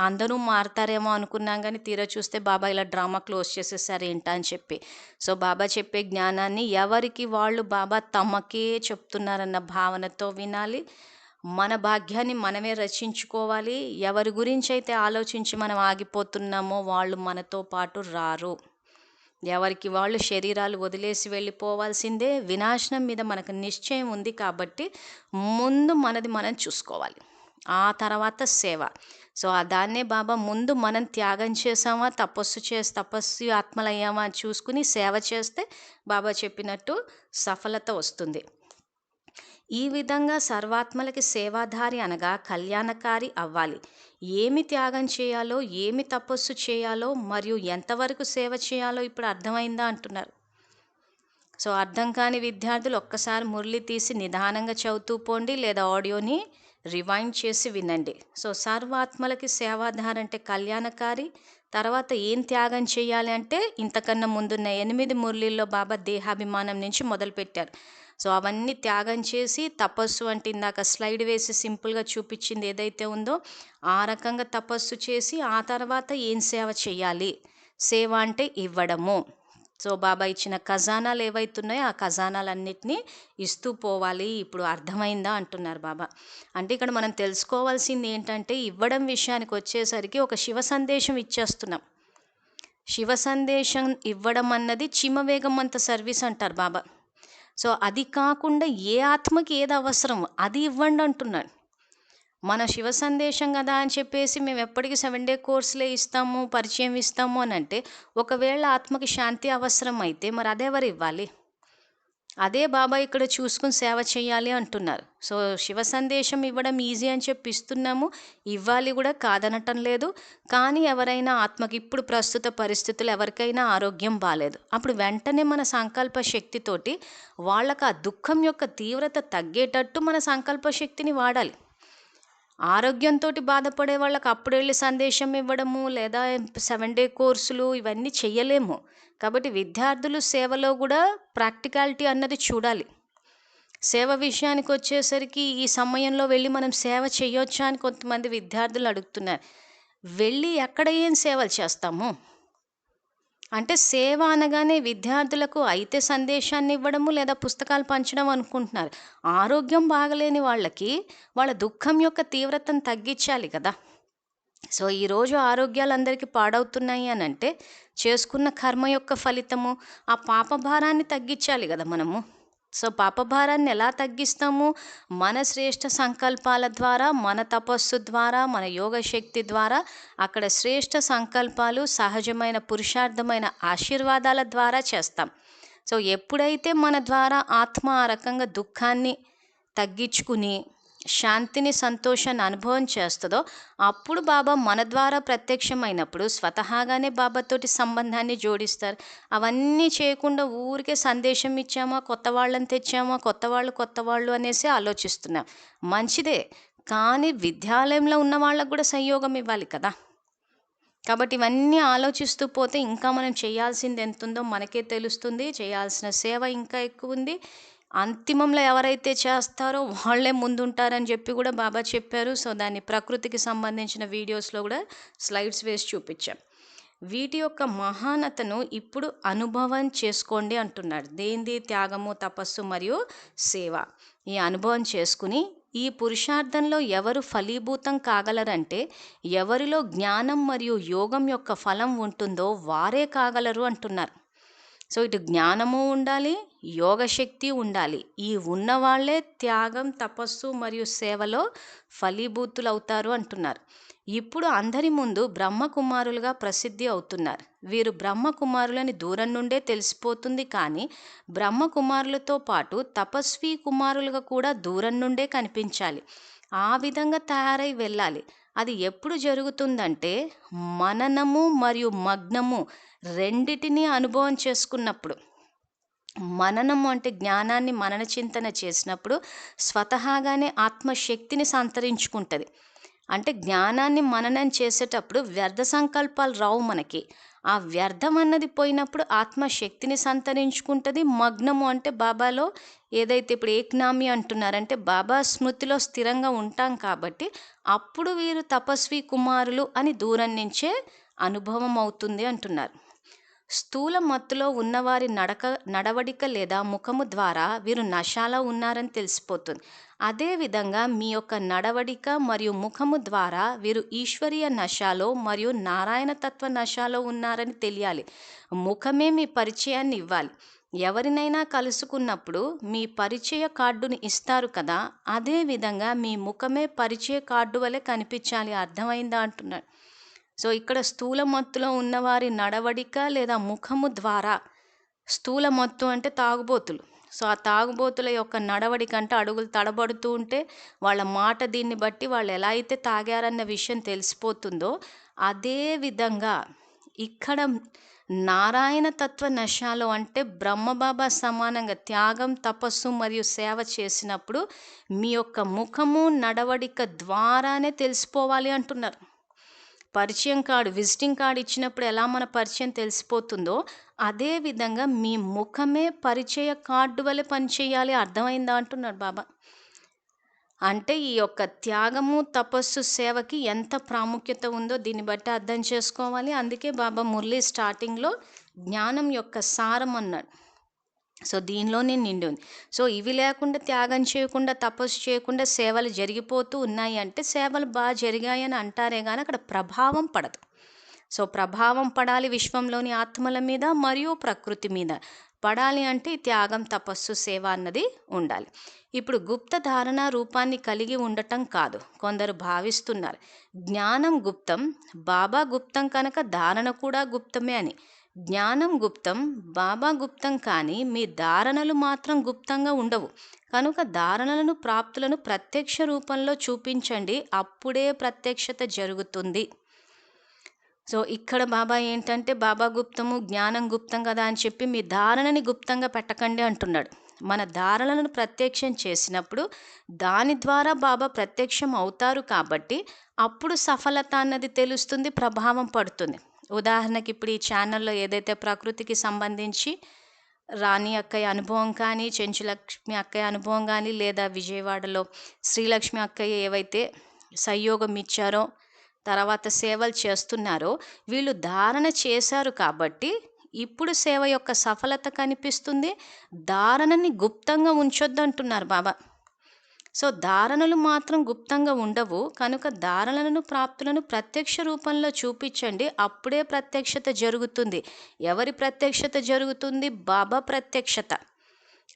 అందరూ మారుతారేమో అనుకున్నాం, కానీ తీరా చూస్తే బాబా ఇలా డ్రామా క్లోజ్ చేసేసారు ఏంటా అని చెప్పి. సో బాబా చెప్పే జ్ఞానాన్ని ఎవరికి వాళ్ళు బాబా తమకే చెప్తున్నారన్న భావనతో వినాలి. మన భాగ్యాన్ని మనమే రచించుకోవాలి. ఎవరి గురించి అయితే ఆలోచించి మనం ఆగిపోతున్నామో వాళ్ళు మనతో పాటు రారు. ఎవరికి వాళ్ళు శరీరాలు వదిలేసి వెళ్ళిపోవాల్సిందే. వినాశనం మీద మనకు నిశ్చయం ఉంది కాబట్టి ముందు మనది మనం చూసుకోవాలి, ఆ తర్వాత సేవ. సో దాన్నే బాబా ముందు మనం త్యాగం చేసామా, తపస్సు ఆత్మలయ్యామా అని చూసుకుని సేవ చేస్తే బాబా చెప్పినట్టు సఫలత వస్తుంది. ఈ విధంగా సర్వాత్మలకి సేవాధారి అనగా కళ్యాణకారి అవ్వాలి. ఏమి త్యాగం చేయాలో, ఏమి తపస్సు చేయాలో మరియు ఎంతవరకు సేవ చేయాలో ఇప్పుడు అర్థమైందా అంటున్నారు. సో అర్థం కాని విద్యార్థులు ఒక్కసారి మురళి తీసి నిదానంగా చదువుతూ పోండి, లేదా ఆడియోని రివైండ్ చేసి వినండి. సో సర్వాత్మలకి సేవాధార అంటే కళ్యాణకారి. తర్వాత ఏం త్యాగం చేయాలి అంటే ఇంతకన్నా ముందున్న 8 మురళీల్లో బాబా దేహాభిమానం నుంచి మొదలుపెట్టారు. సో అవన్నీ త్యాగం చేసి తపస్సు అంటే ఇందాక స్లైడ్ వేసి సింపుల్గా చూపించింది ఏదైతే ఉందో ఆ రకంగా తపస్సు చేసి ఆ తర్వాత ఏం సేవ చేయాలి. సేవ అంటే ఇవ్వడము. సో బాబా ఇచ్చిన ఖజానాలు ఏవైతున్నాయో ఆ ఖజానాలన్నిటినీ ఇస్తూ పోవాలి. ఇప్పుడు అర్థమైందా అంటున్నారు బాబా. అంటే ఇక్కడ మనం తెలుసుకోవాల్సింది ఏంటంటే, ఇవ్వడం విషయానికి వచ్చేసరికి ఒక శివ సందేశం ఇచ్చేస్తున్నాం. శివ సందేశం ఇవ్వడం అన్నది చిమవేగం అంత సర్వీస్ అంటారు బాబా. సో అది కాకుండా ఏ ఆత్మకి ఏది అవసరం అది ఇవ్వండి అంటున్నాడు. మన శివ సందేశం కదా అని చెప్పేసి మేము ఎప్పటికీ 7 డే కోర్సులే ఇస్తాము, పరిచయం ఇస్తాము అని అంటే, ఒకవేళ ఆత్మకి శాంతి అవసరం అయితే మరి అదెవరు ఇవ్వాలి? అదే బాబా ఇక్కడ చూసుకుని సేవ చేయాలి అంటున్నారు. సో, శివ సందేశం ఇవ్వడం ఈజీ అని చెప్పి ఇస్తున్నాము. ఇవ్వాలి కూడా, కాదనటం లేదు. కానీ ఎవరైనా ఆత్మకి ఇప్పుడు ప్రస్తుత పరిస్థితులు ఎవరికైనా ఆరోగ్యం బాలేదు. అప్పుడు వెంటనే మన సంకల్ప శక్తితోటి వాళ్ళకి ఆ దుఃఖం యొక్క తీవ్రత తగ్గేటట్టు మన సంకల్ప శక్తిని వాడాలి. ఆరోగ్యంతో బాధపడే వాళ్ళకి అప్పుడెళ్ళి సందేశం ఇవ్వడము లేదా 7 డే కోర్సులు ఇవన్నీ చెయ్యలేము. కాబట్టి విద్యార్థులు సేవలో కూడా ప్రాక్టికాలిటీ అన్నది చూడాలి. సేవ విషయానికి వచ్చేసరికి ఈ సమయంలో వెళ్ళి మనం సేవ చేయొచ్చా అని కొంతమంది విద్యార్థులు అడుగుతున్నారు. వెళ్ళి ఎక్కడ ఏం సేవలు చేస్తాము? అంటే సేవ అనగానే విద్యార్థులకు అయితే సందేశాన్ని ఇవ్వడము లేదా పుస్తకాలు పంచడం అనుకుంటున్నారు. ఆరోగ్యం బాగలేని వాళ్ళకి వాళ్ళ దుఃఖం యొక్క తీవ్రతను తగ్గించాలి కదా. సో, ఈరోజు ఆరోగ్యాలు అందరికీ పాడవుతున్నాయి అని అంటే చేసుకున్న కర్మ యొక్క ఫలితము, ఆ పాపభారాన్ని తగ్గించాలి కదా మనము. సో, పాపభారాన్ని ఎలా తగ్గిస్తాము? మన శ్రేష్ఠ సంకల్పాల ద్వారా, మన తపస్సు ద్వారా, మన యోగ శక్తి ద్వారా, అక్కడ శ్రేష్ఠ సంకల్పాలు, సహజమైన పురుషార్థమైన ఆశీర్వాదాల ద్వారా చేస్తాం. సో, ఎప్పుడైతే మన ద్వారా ఆత్మ ఆ రకంగా దుఃఖాన్ని తగ్గించుకుని శాంతిని, సంతోషాన్ని అనుభవం చేస్తుందో, అప్పుడు బాబా మన ద్వారా ప్రత్యక్షమైనప్పుడు స్వతహాగానే బాబాతోటి సంబంధాన్ని జోడిస్తారు. అవన్నీ చేయకుండా ఊరికే సందేశం ఇచ్చామా, కొత్త వాళ్ళని తెచ్చామా, కొత్త వాళ్ళు అనేసి ఆలోచిస్తున్నాం. మంచిదే, కానీ విద్యాలయంలో ఉన్న వాళ్ళకు కూడా సంయోగం ఇవ్వాలి కదా. కాబట్టి ఇవన్నీ ఆలోచిస్తూ పోతే ఇంకా మనం చేయాల్సింది ఎంతుందో మనకే తెలుస్తుంది. చేయాల్సిన సేవ ఇంకా ఎక్కువ ఉంది. అంతిమంలో ఎవరైతే చేస్తారో వాళ్ళే ముందుంటారని చెప్పి కూడా బాబా చెప్పారు. సో, దాన్ని ప్రకృతికి సంబంధించిన వీడియోస్లో కూడా స్లైడ్స్ వేసి చూపించాం. వీటి యొక్క మహానతను ఇప్పుడు అనుభవం చేసుకోండి అంటున్నాడు. దేంది? త్యాగము, తపస్సు మరియు సేవ. ఈ అనుభవం చేసుకుని ఈ పురుషార్థంలో ఎవరు ఫలీభూతం కాగలరంటే, ఎవరిలో జ్ఞానం మరియు యోగం యొక్క ఫలం ఉంటుందో వారే కాగలరు అంటున్నారు. సో, ఇటు జ్ఞానము ఉండాలి, యోగశక్తి ఉండాలి. ఈ ఉన్నవాళ్లే త్యాగం, తపస్సు మరియు సేవలో ఫలీభూతులవుతారు అంటున్నారు. ఇప్పుడు అందరి ముందు బ్రహ్మకుమారులుగా ప్రసిద్ధి అవుతున్నారు. వీరు బ్రహ్మకుమారులని దూరం నుండే తెలిసిపోతుంది. కానీ బ్రహ్మకుమారులతో పాటు తపస్వీ కుమారులుగా కూడా దూరం నుండే కనిపించాలి. ఆ విధంగా తయారై వెళ్ళాలి. అది ఎప్పుడు జరుగుతుందంటే, మననము మరియు మగ్నము రెండిటినీ అనుభవం చేసుకున్నప్పుడు. మననము అంటే జ్ఞానాన్ని మనన చింతన చేసినప్పుడు స్వతహాగానే ఆత్మశక్తిని సంతరించుకుంటుంది. అంటే జ్ఞానాన్ని మననం చేసేటప్పుడు వ్యర్థ సంకల్పాలు రావు మనకి. ఆ వ్యర్థం అన్నది పోయినప్పుడు ఆత్మశక్తిని సంతరించుకుంటుంది. మగ్నము అంటే బాబాలో ఏదైతే ఇప్పుడు ఏక్నామి అంటున్నారంటే బాబా స్మృతిలో స్థిరంగా ఉంటాం కాబట్టి అప్పుడు వీరు తపస్వి కుమారులు అని దూరం నుంచే అనుభవం అవుతుంది అంటున్నారు. స్థూల మత్తులో ఉన్నవారి నడవడిక లేదా ముఖము ద్వారా వీరు నశాలో ఉన్నారని తెలిసిపోతుంది. అదేవిధంగా మీ యొక్క నడవడిక మరియు ముఖము ద్వారా వీరు ఈశ్వరీయ నశాలో మరియు నారాయణ తత్వ నశాలో ఉన్నారని తెలియాలి. ముఖమే మీ పరిచయాన్ని ఇవ్వాలి. ఎవరినైనా కలుసుకున్నప్పుడు మీ పరిచయ కార్డుని ఇస్తారు కదా, అదేవిధంగా మీ ముఖమే పరిచయ కార్డు వలె కనిపించాలి. అర్థమైందా అంటున్నాడు. సో, ఇక్కడ స్థూల మత్తులో ఉన్నవారి నడవడిక లేదా ముఖము ద్వారా, స్థూల మత్తు అంటే తాగుబోతులు. సో, ఆ తాగుబోతుల యొక్క నడవడిక అంటే అడుగులు తడబడుతూ ఉంటే వాళ్ళ మాట దీన్ని బట్టి వాళ్ళు ఎలా అయితే తాగారన్న విషయం తెలిసిపోతుందో, అదే విధంగా ఇక్కడ నారాయణ తత్వ నశాలో అంటే బ్రహ్మబాబా సమానంగా త్యాగం, తపస్సు మరియు సేవ చేసినప్పుడు మీ యొక్క ముఖము నడవడిక ద్వారానే తెలిసిపోవాలి అంటున్నారు. పరిచయం కార్డు, విజిటింగ్ కార్డు ఇచ్చినప్పుడు ఎలా మన పరిచయం తెలిసిపోతుందో అదేవిధంగా మీ ముఖమే పరిచయ కార్డు వలె పనిచేయాలి. అర్థమైందా అంటున్నాడు బాబా. అంటే ఈ యొక్క త్యాగము, తపస్సు, సేవకి ఎంత ప్రాముఖ్యత ఉందో దీన్ని బట్టి అర్థం చేసుకోవాలి. అందుకే బాబా మురళి స్టార్టింగ్లో జ్ఞానం యొక్క సారం అన్నాడు. సో, దీనిలోనే నిండి ఉంది. సో, ఇవి లేకుండా త్యాగం చేయకుండా తపస్సు చేయకుండా సేవలు జరిగిపోతూ ఉన్నాయి అంటే సేవలు బాగా జరిగాయని అంటారే కానీ అక్కడ ప్రభావం పడదు. సో, ప్రభావం పడాలి విశ్వంలోని ఆత్మల మీద మరియు ప్రకృతి మీద. పడాలి అంటే ఈ త్యాగం, తపస్సు, సేవ అన్నది ఉండాలి. ఇప్పుడు గుప్త ధారణ రూపాన్ని కలిగి ఉండటం కాదు. కొందరు భావిస్తున్నారు జ్ఞానం గుప్తం, బాబా గుప్తం కనుక ధారణ కూడా గుప్తమే అని. జ్ఞానం గుప్తం, బాబా గుప్తం, కానీ మీ ధారణలు మాత్రం గుప్తంగా ఉండవు. కనుక ధారణలను, ప్రాప్తులను ప్రత్యక్ష రూపంలో చూపించండి, అప్పుడే ప్రత్యక్షత జరుగుతుంది. సో ఇక్కడ బాబా ఏంటంటే, బాబా గుప్తము, జ్ఞానం గుప్తం కదా అని చెప్పి మీ ధారణని గుప్తంగా పెట్టకండి అంటున్నాడు. మన ధారణలను ప్రత్యక్షం చేసినప్పుడు దాని ద్వారా బాబా ప్రత్యక్షం అవుతారు కాబట్టి అప్పుడు సఫలత అన్నది తెలుస్తుంది, ప్రభావం పడుతుంది. ఉదాహరణకి ఇప్పుడు ఈ ఛానల్లో ఏదైతే ప్రకృతికి సంబంధించి రాణి అక్కయ్య అనుభవం కానీ, చెంచులక్ష్మి అక్కయ్య అనుభవం కానీ, లేదా విజయవాడలో శ్రీలక్ష్మి అక్కయ్య ఏవైతే సహయోగం ఇచ్చారో, తర్వాత సేవలు చేస్తున్నారో, వీళ్ళు ధారణ చేశారు కాబట్టి ఇప్పుడు సేవ యొక్క సఫలత కనిపిస్తుంది. ధారణని గుప్తంగా ఉంచొద్దు అంటున్నారు బాబా. సో ధారణలు మాత్రం గుప్తంగా ఉండవు. కనుక ధారణలను, ప్రాప్తులను ప్రత్యక్ష రూపంలో చూపించండి, అప్పుడే ప్రత్యక్షత జరుగుతుంది. ఎవరి ప్రత్యక్షత జరుగుతుంది? బాబా ప్రత్యక్షత.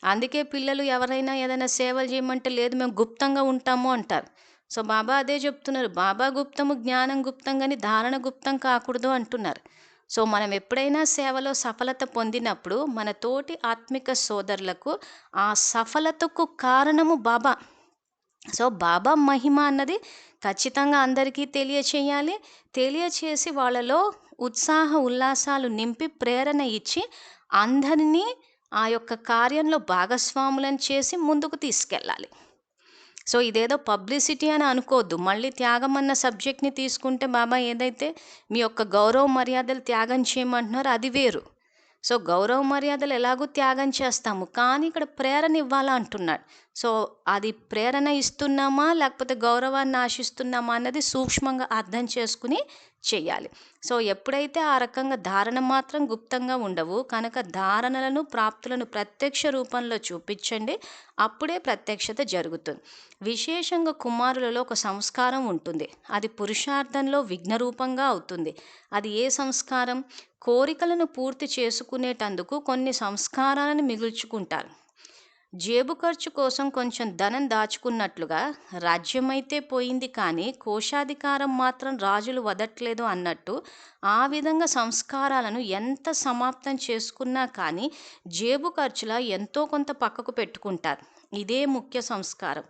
అందుకే పిల్లలు ఎవరైనా ఏదైనా సేవలు చేయమంటే లేదు మేము గుప్తంగా ఉంటాము అంటారు. సో బాబా అదే చెప్తున్నారు, బాబా గుప్తము, జ్ఞానం గుప్తం, కానీ ధారణ గుప్తం కాకూడదు అంటున్నారు. సో మనం ఎప్పుడైనా సేవలో సఫలత పొందినప్పుడు మన తోటి ఆత్మిక సోదరులకు ఆ సఫలతకు కారణము బాబా. సో బాబా మహిమ అన్నది ఖచ్చితంగా అందరికీ తెలియచేయాలి. తెలియచేసి వాళ్ళలో ఉత్సాహ ఉల్లాసాలు నింపి ప్రేరణ ఇచ్చి అందరినీ ఆ యొక్క కార్యంలో భాగస్వాములను చేసి ముందుకు తీసుకెళ్ళాలి. సో ఇదేదో పబ్లిసిటీ అని అనుకోవద్దు. మళ్ళీ త్యాగం అన్న సబ్జెక్ట్ని తీసుకుంటే బాబా ఏదైతే మీ యొక్క గౌరవ మర్యాదలు త్యాగం చేయమంటున్నారో అది వేరు. సో గౌరవ మర్యాదలు ఎలాగూ త్యాగం చేస్తాము, కానీ ఇక్కడ ప్రేరణ ఇవ్వాలా అంటున్నాడు. సో అది ప్రేరణ ఇస్తున్నామా లేకపోతే గౌరవాన్ని ఆశిస్తున్నామా అన్నది సూక్ష్మంగా అర్థం చేసుకుని చెయ్యాలి. సో ఎప్పుడైతే ఆ రకంగా ధారణ మాత్రం గుప్తంగా ఉండవు, కనుక ధారణలను, ప్రాప్తులను ప్రత్యక్ష రూపంలో చూపించండి, అప్పుడే ప్రత్యక్షత జరుగుతుంది. విశేషంగా కుమారులలో ఒక సంస్కారం ఉంటుంది, అది పురుషార్థంలో విఘ్నరూపంగా అవుతుంది. అది ఏ సంస్కారం? కోరికలను పూర్తి చేసుకునేటందుకు కొన్ని సంస్కారాలను మిగుల్చుకుంటారు. జేబు ఖర్చు కోసం కొంచెం ధనం దాచుకున్నట్లుగా రాజ్యమైతే పోయింది కానీ కోశాధికారం మాత్రం రాజులు వదట్లేదు అన్నట్టు, ఆ విధంగా సంస్కారాలను ఎంత సమాప్తం చేసుకున్నా కానీ జేబు ఖర్చులా ఎంతో కొంత పక్కకు పెట్టుకుంటారు. ఇదే ముఖ్య సంస్కారం.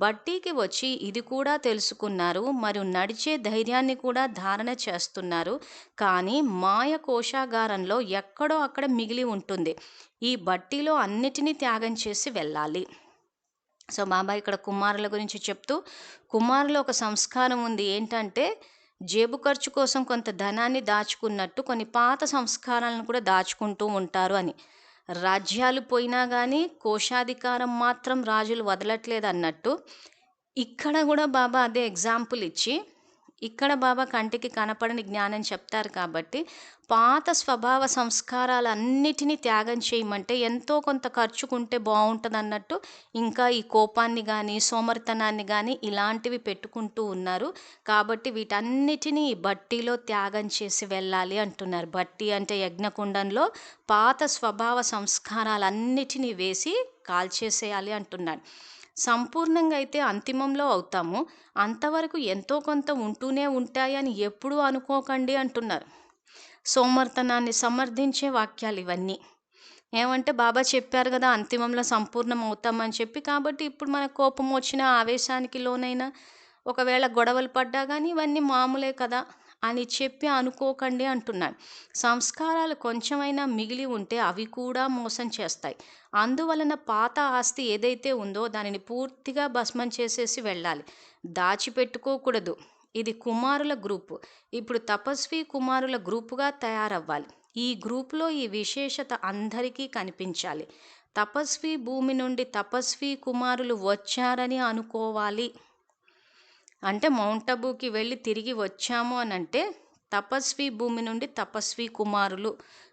బట్టీకి వచ్చి ఇది కూడా తెలుసుకున్నారు, మరియు నడిచే ధైర్యాన్ని కూడా ధారణ చేస్తున్నారు. కానీ మాయ కోశాగారంలో ఎక్కడో అక్కడ మిగిలి ఉంటుంది. ఈ బట్టీలో అన్నిటినీ త్యాగం చేసి వెళ్ళాలి. సో బాబా ఇక్కడ కుమారుల గురించి చెప్తూ, కుమారులో ఒక సంస్కారం ఉంది, ఏంటంటే జేబు ఖర్చు కోసం కొంత ధనాన్ని దాచుకున్నట్టు కొన్ని పాత సంస్కారాలను కూడా దాచుకుంటూ ఉంటారు అని. రాజ్యాలు పోయినా కానీ కోశాధికారం మాత్రం రాజులు వదలట్లేదు అన్నట్టు ఇక్కడ కూడా బాబా అదే ఎగ్జాంపుల్ ఇచ్చి, ఇక్కడ బాబా కంటికి కనపడని జ్ఞానం చెప్తారు కాబట్టి పాత స్వభావ సంస్కారాలన్నిటినీ త్యాగం చేయమంటే ఎంతో కొంత ఖర్చుకుంటే బాగుంటుంది అన్నట్టు ఇంకా ఈ కోపాన్ని కానీ, సోమరితనాన్ని కానీ ఇలాంటివి పెట్టుకుంటూ ఉన్నారు. కాబట్టి వీటన్నిటినీ ఈ బట్టీలో త్యాగం చేసి వెళ్ళాలి అంటున్నారు. బట్టి అంటే యజ్ఞకుండంలో పాత స్వభావ సంస్కారాలన్నిటినీ వేసి కాల్చేసేయాలి అంటున్నాడు. సంపూర్ణంగా అయితే అంతిమంలో అవుతాము, అంతవరకు ఎంతో కొంత ఉంటూనే ఉంటాయని ఎప్పుడూ అనుకోకండి అంటున్నారు. సోమర్తనాన్ని సమర్థించే వాక్యాలు ఇవన్నీ. ఏమంటే బాబా చెప్పారు కదా అంతిమంలో సంపూర్ణం అవుతామని చెప్పి, కాబట్టి ఇప్పుడు మన కోపం వచ్చిన, ఆవేశానికి లోనైనా, ఒకవేళ గొడవలు పడ్డా కానీ ఇవన్నీ మామూలే కదా అని చెప్పి అనుకోకండి అంటున్నాడు. సంస్కారాలు కొంచెమైనా మిగిలి ఉంటే అవి కూడా మోసం చేస్తాయి. అందువలన పాత ఆస్తి ఏదైతే ఉందో దానిని పూర్తిగా భస్మం చేసేసి వెళ్ళాలి, దాచిపెట్టుకోకూడదు. ఇది కుమారుల గ్రూపు. ఇప్పుడు తపస్వి కుమారుల గ్రూపుగా తయారవ్వాలి. ఈ గ్రూపులో ఈ విశేషత అందరికీ కనిపించాలి. తపస్వి భూమి నుండి తపస్వి కుమారులు వచ్చారని అనుకోవాలి. అంటే మౌంట్ అబూకి వెళ్ళి తిరిగి వచ్చాము అని అంటే తపస్వి భూమి నుండి తపస్వి కుమారులు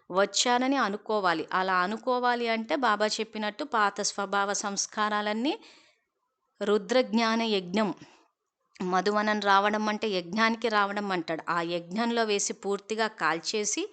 వచ్చారని అనుకోవాలి. అలా అనుకోవాలి అంటే బాబా చెప్పినట్టు పాత స్వభావ సంస్కారాలన్నీ రుద్రజ్ఞాన యజ్ఞం, మధువనం రావడం అంటే యజ్ఞానికి రావడం అంటాడు. ఆ యజ్ఞంలో వేసి పూర్తిగా కాల్చేసి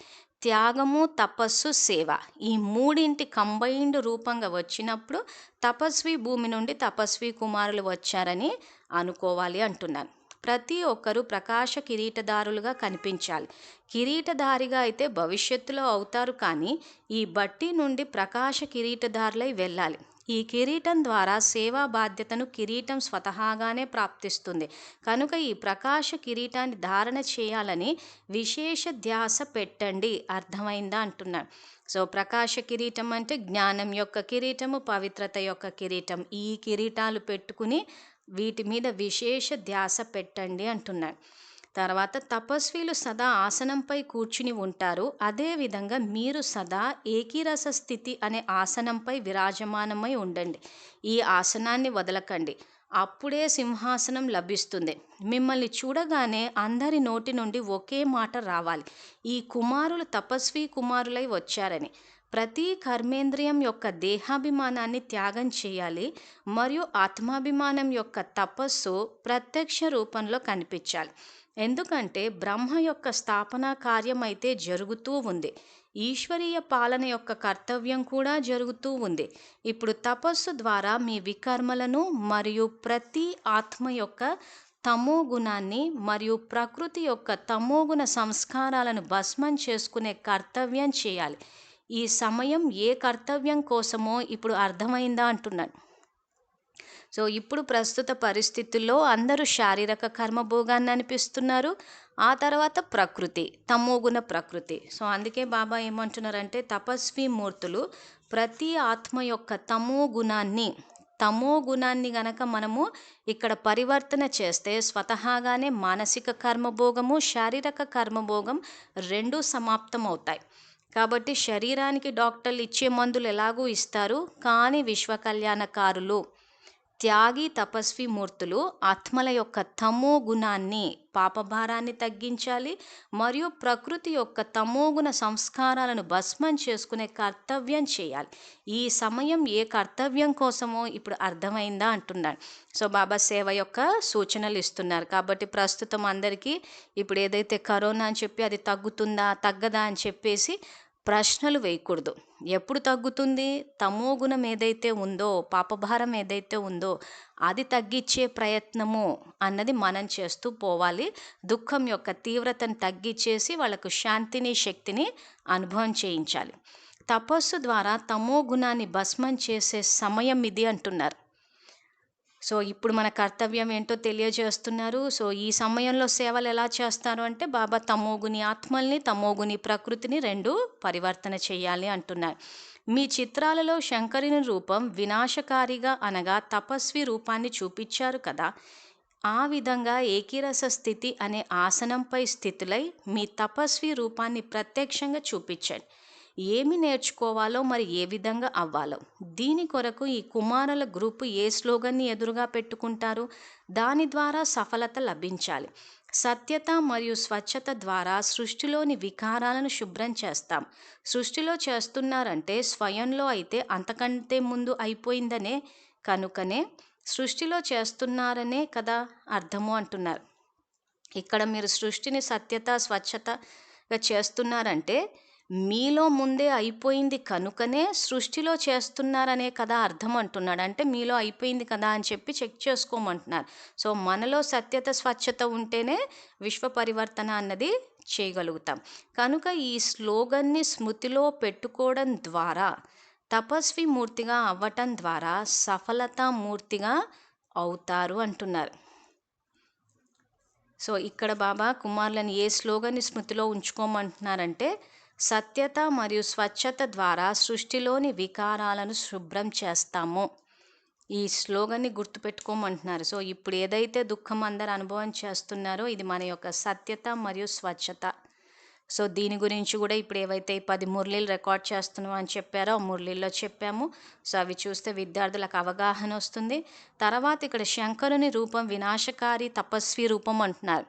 త్యాగము, తపస్సు, సేవ ఈ మూడింటి కంబైన్డ్ రూపంగా వచ్చినప్పుడు తపస్వి భూమి నుండి తపస్వి కుమారులు వచ్చారని అనుకోవాలి అంటున్నాను. ప్రతి ఒక్కరూ ప్రకాశ కిరీటదారులుగా కనిపించాలి. కిరీటధారిగా అయితే భవిష్యత్తులో అవుతారు, కానీ ఈ బట్టి నుండి ప్రకాశ కిరీటదారులై వెళ్ళాలి. ఈ కిరీటం ద్వారా సేవా బాధ్యతను కిరీటం స్వతహాగానే ప్రాప్తిస్తుంది. కనుక ఈ ప్రకాశ కిరీటాన్ని ధారణ చేయాలని విశేష ధ్యాస పెట్టండి. అర్థమైందా అంటున్నాను. సో ప్రకాశ కిరీటం అంటే జ్ఞానం యొక్క కిరీటము, పవిత్రత యొక్క కిరీటం. ఈ కిరీటాలు పెట్టుకుని వీటి మీద విశేష ధ్యాస పెట్టండి అంటున్నాడు. తర్వాత తపస్వీలు సదా ఆసనంపై కూర్చుని ఉంటారు. అదేవిధంగా మీరు సదా ఏకీరస స్థితి అనే ఆసనంపై విరాజమానమై ఉండండి. ఈ ఆసనాన్ని వదలకండి. అప్పుడే సింహాసనం లభిస్తుంది. మిమ్మల్ని చూడగానే అందరి నోటి నుండి ఒకే మాట రావాలి, ఈ కుమారులు తపస్వి కుమారులై వచ్చారని. ప్రతి కర్మేంద్రియం యొక్క దేహాభిమానాన్ని త్యాగం చేయాలి మరియు ఆత్మాభిమానం యొక్క తపస్సు ప్రత్యక్ష రూపంలో కనిపించాలి. ఎందుకంటే బ్రహ్మ యొక్క స్థాపనా కార్యం అయితే జరుగుతూ ఉంది, ఈశ్వరీయ పాలన యొక్క కర్తవ్యం కూడా జరుగుతూ ఉంది. ఇప్పుడు తపస్సు ద్వారా మీ వికర్మలను మరియు ప్రతి ఆత్మ యొక్క తమో గుణాన్ని మరియు ప్రకృతి యొక్క తమోగుణ సంస్కారాలను భస్మం చేసుకునే కర్తవ్యం చేయాలి. ఈ సమయం ఏ కర్తవ్యం కోసమో ఇప్పుడు అర్థమైందా అంటున్నాడు. సో ఇప్పుడు ప్రస్తుత పరిస్థితుల్లో అందరూ శారీరక కర్మభోగాన్ని అనిపిస్తున్నారు. ఆ తర్వాత ప్రకృతి, తమోగుణ ప్రకృతి. సో అందుకే బాబా ఏమంటున్నారంటే తపస్వి మూర్తులు ప్రతి ఆత్మ యొక్క తమో గుణాన్ని గనక మనము ఇక్కడ పరివర్తన చేస్తే స్వతహాగానే మానసిక కర్మభోగము, శారీరక కర్మభోగం రెండూ సమాప్తం అవుతాయి. కాబట్టి శరీరానికి డాక్టర్లు ఇచ్చే మందులు ఎలాగూ ఇస్తారు, కానీ విశ్వ కళ్యాణకారులు త్యాగి తపస్వి మూర్తులు ఆత్మల యొక్క తమో గుణాన్ని, పాపభారాన్ని తగ్గించాలి మరియు ప్రకృతి యొక్క తమోగుణ సంస్కారాలను భస్మం చేసుకునే కర్తవ్యం చేయాలి. ఈ సమయం ఏ కర్తవ్యం కోసమో ఇప్పుడు అర్థమైందా అంటున్నాడు. సో బాబా సేవ యొక్క సూచనలు ఇస్తున్నారు. కాబట్టి ప్రస్తుతం అందరికీ ఇప్పుడు ఏదైతే కరోనా అని చెప్పి అది తగ్గుతుందా తగ్గదా అని చెప్పేసి ప్రశ్నలు వేయకూడదు. ఎప్పుడు తగ్గుతుంది? తమో గుణం ఏదైతే ఉందో, పాపభారం ఏదైతే ఉందో అది తగ్గించే ప్రయత్నము అన్నది మనం చేస్తూ పోవాలి. దుఃఖం యొక్క తీవ్రతను తగ్గించేసి వాళ్ళకు శాంతిని, శక్తిని అనుభవం చేయించాలి. తపస్సు ద్వారా తమో గుణాన్ని భస్మం చేసే సమయం ఇది అంటున్నారు. సో ఇప్పుడు మన కర్తవ్యం ఏంటో తెలియజేస్తున్నారు. సో ఈ సమయంలో సేవలు ఎలా చేస్తారు అంటే బాబా తమోగుని ఆత్మల్ని, తమోగుని ప్రకృతిని రెండు పరివర్తన చేయాలి అంటున్నారు. మీ చిత్రాలలో శంకరుని రూపం వినాశకారిగా అనగా తపస్వి రూపాన్ని చూపించారు కదా. ఆ విధంగా ఏకీరస స్థితి అనే ఆసనంపై స్థితులై మీ తపస్వి రూపాన్ని ప్రత్యక్షంగా చూపించండి. ఏమి నేర్చుకోవాలో మరి ఏ విధంగా అవ్వాలో దీని కొరకు ఈ కుమారుల గ్రూపు ఏ స్లోగన్ని ఎదురుగా పెట్టుకుంటారు, దాని ద్వారా సఫలత లభించాలి. సత్యత మరియు స్వచ్ఛత ద్వారా సృష్టిలోని వికారాలను శుభ్రం చేస్తాం. సృష్టిలో చేస్తున్నారంటే స్వయంలో అయితే అంతకంటే ముందు అయిపోయిందనే, కనుకనే సృష్టిలో చేస్తున్నారనే కదా అర్థము అంటున్నారు. ఇక్కడ మీరు సృష్టిని సత్యత, స్వచ్ఛతగా చేస్తున్నారంటే మీలో ముందే అయిపోయింది కనుకనే సృష్టిలో చేస్తున్నారనే కదా అర్థం అంటున్నాడు. అంటే మీలో అయిపోయింది కదా అని చెప్పి చెక్ చేసుకోమంటున్నారు. సో మనలో సత్యత, స్వచ్ఛత ఉంటేనే విశ్వ పరివర్తన అన్నది చేయగలుగుతాం. కనుక ఈ స్లోగన్ని స్మృతిలో పెట్టుకోవడం ద్వారా, తపస్వి మూర్తిగా అవ్వటం ద్వారా సఫలతా మూర్తిగా అవుతారు అంటున్నారు. సో ఇక్కడ బాబా కుమారులను ఏ స్లోగన్ని స్మృతిలో ఉంచుకోమంటున్నారంటే సత్యత మరియు స్వచ్ఛత ద్వారా సృష్టిలోని వికారాలను శుభ్రం చేస్తాము. ఈ స్లోగన్ని గుర్తుపెట్టుకోమంటున్నారు. సో ఇప్పుడు ఏదైతే దుఃఖం అందరు అనుభవం చేస్తున్నారో ఇది మన యొక్క సత్యత మరియు స్వచ్ఛత. సో దీని గురించి కూడా ఇప్పుడు ఏవైతే 10 మురళీలు రికార్డ్ చేస్తున్నాం అని చెప్పారో ఆ మురళీల్లో చెప్పాము. సో అవి చూస్తే విద్యార్థులకు అవగాహన వస్తుంది. తర్వాత ఇక్కడ శంకరుని రూపం వినాశకారి తపస్వి రూపం అంటున్నారు.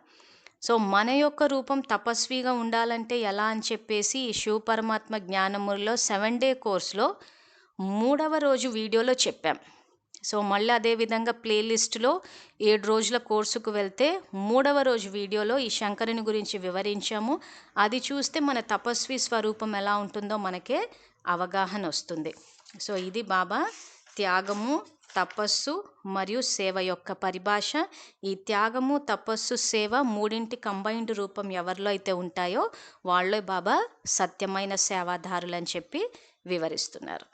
సో మన యొక్క రూపం తపస్విగా ఉండాలంటే ఎలా అని చెప్పేసి ఈ శివ పరమాత్మ జ్ఞానములో 7 డే కోర్సులో 3వ రోజు వీడియోలో చెప్పాం. సో మళ్ళీ అదేవిధంగా ప్లేలిస్ట్లో 7 రోజుల కోర్సుకు వెళ్తే 3వ రోజు వీడియోలో ఈ శంకరుని గురించి వివరించాము. అది చూస్తే మన తపస్వి స్వరూపం ఎలా ఉంటుందో మనకే అవగాహన వస్తుంది. సో ఇది బాబా త్యాగము, తపస్సు మరియు సేవ యొక్క పరిభాష. ఈ త్యాగము, తపస్సు, సేవ మూడింటి కంబైన్డ్ రూపం ఎవరిలో అయితే ఉంటాయో వాళ్ళే బాబా సత్యమైన సేవాదారులు అని చెప్పి వివరిస్తున్నారు.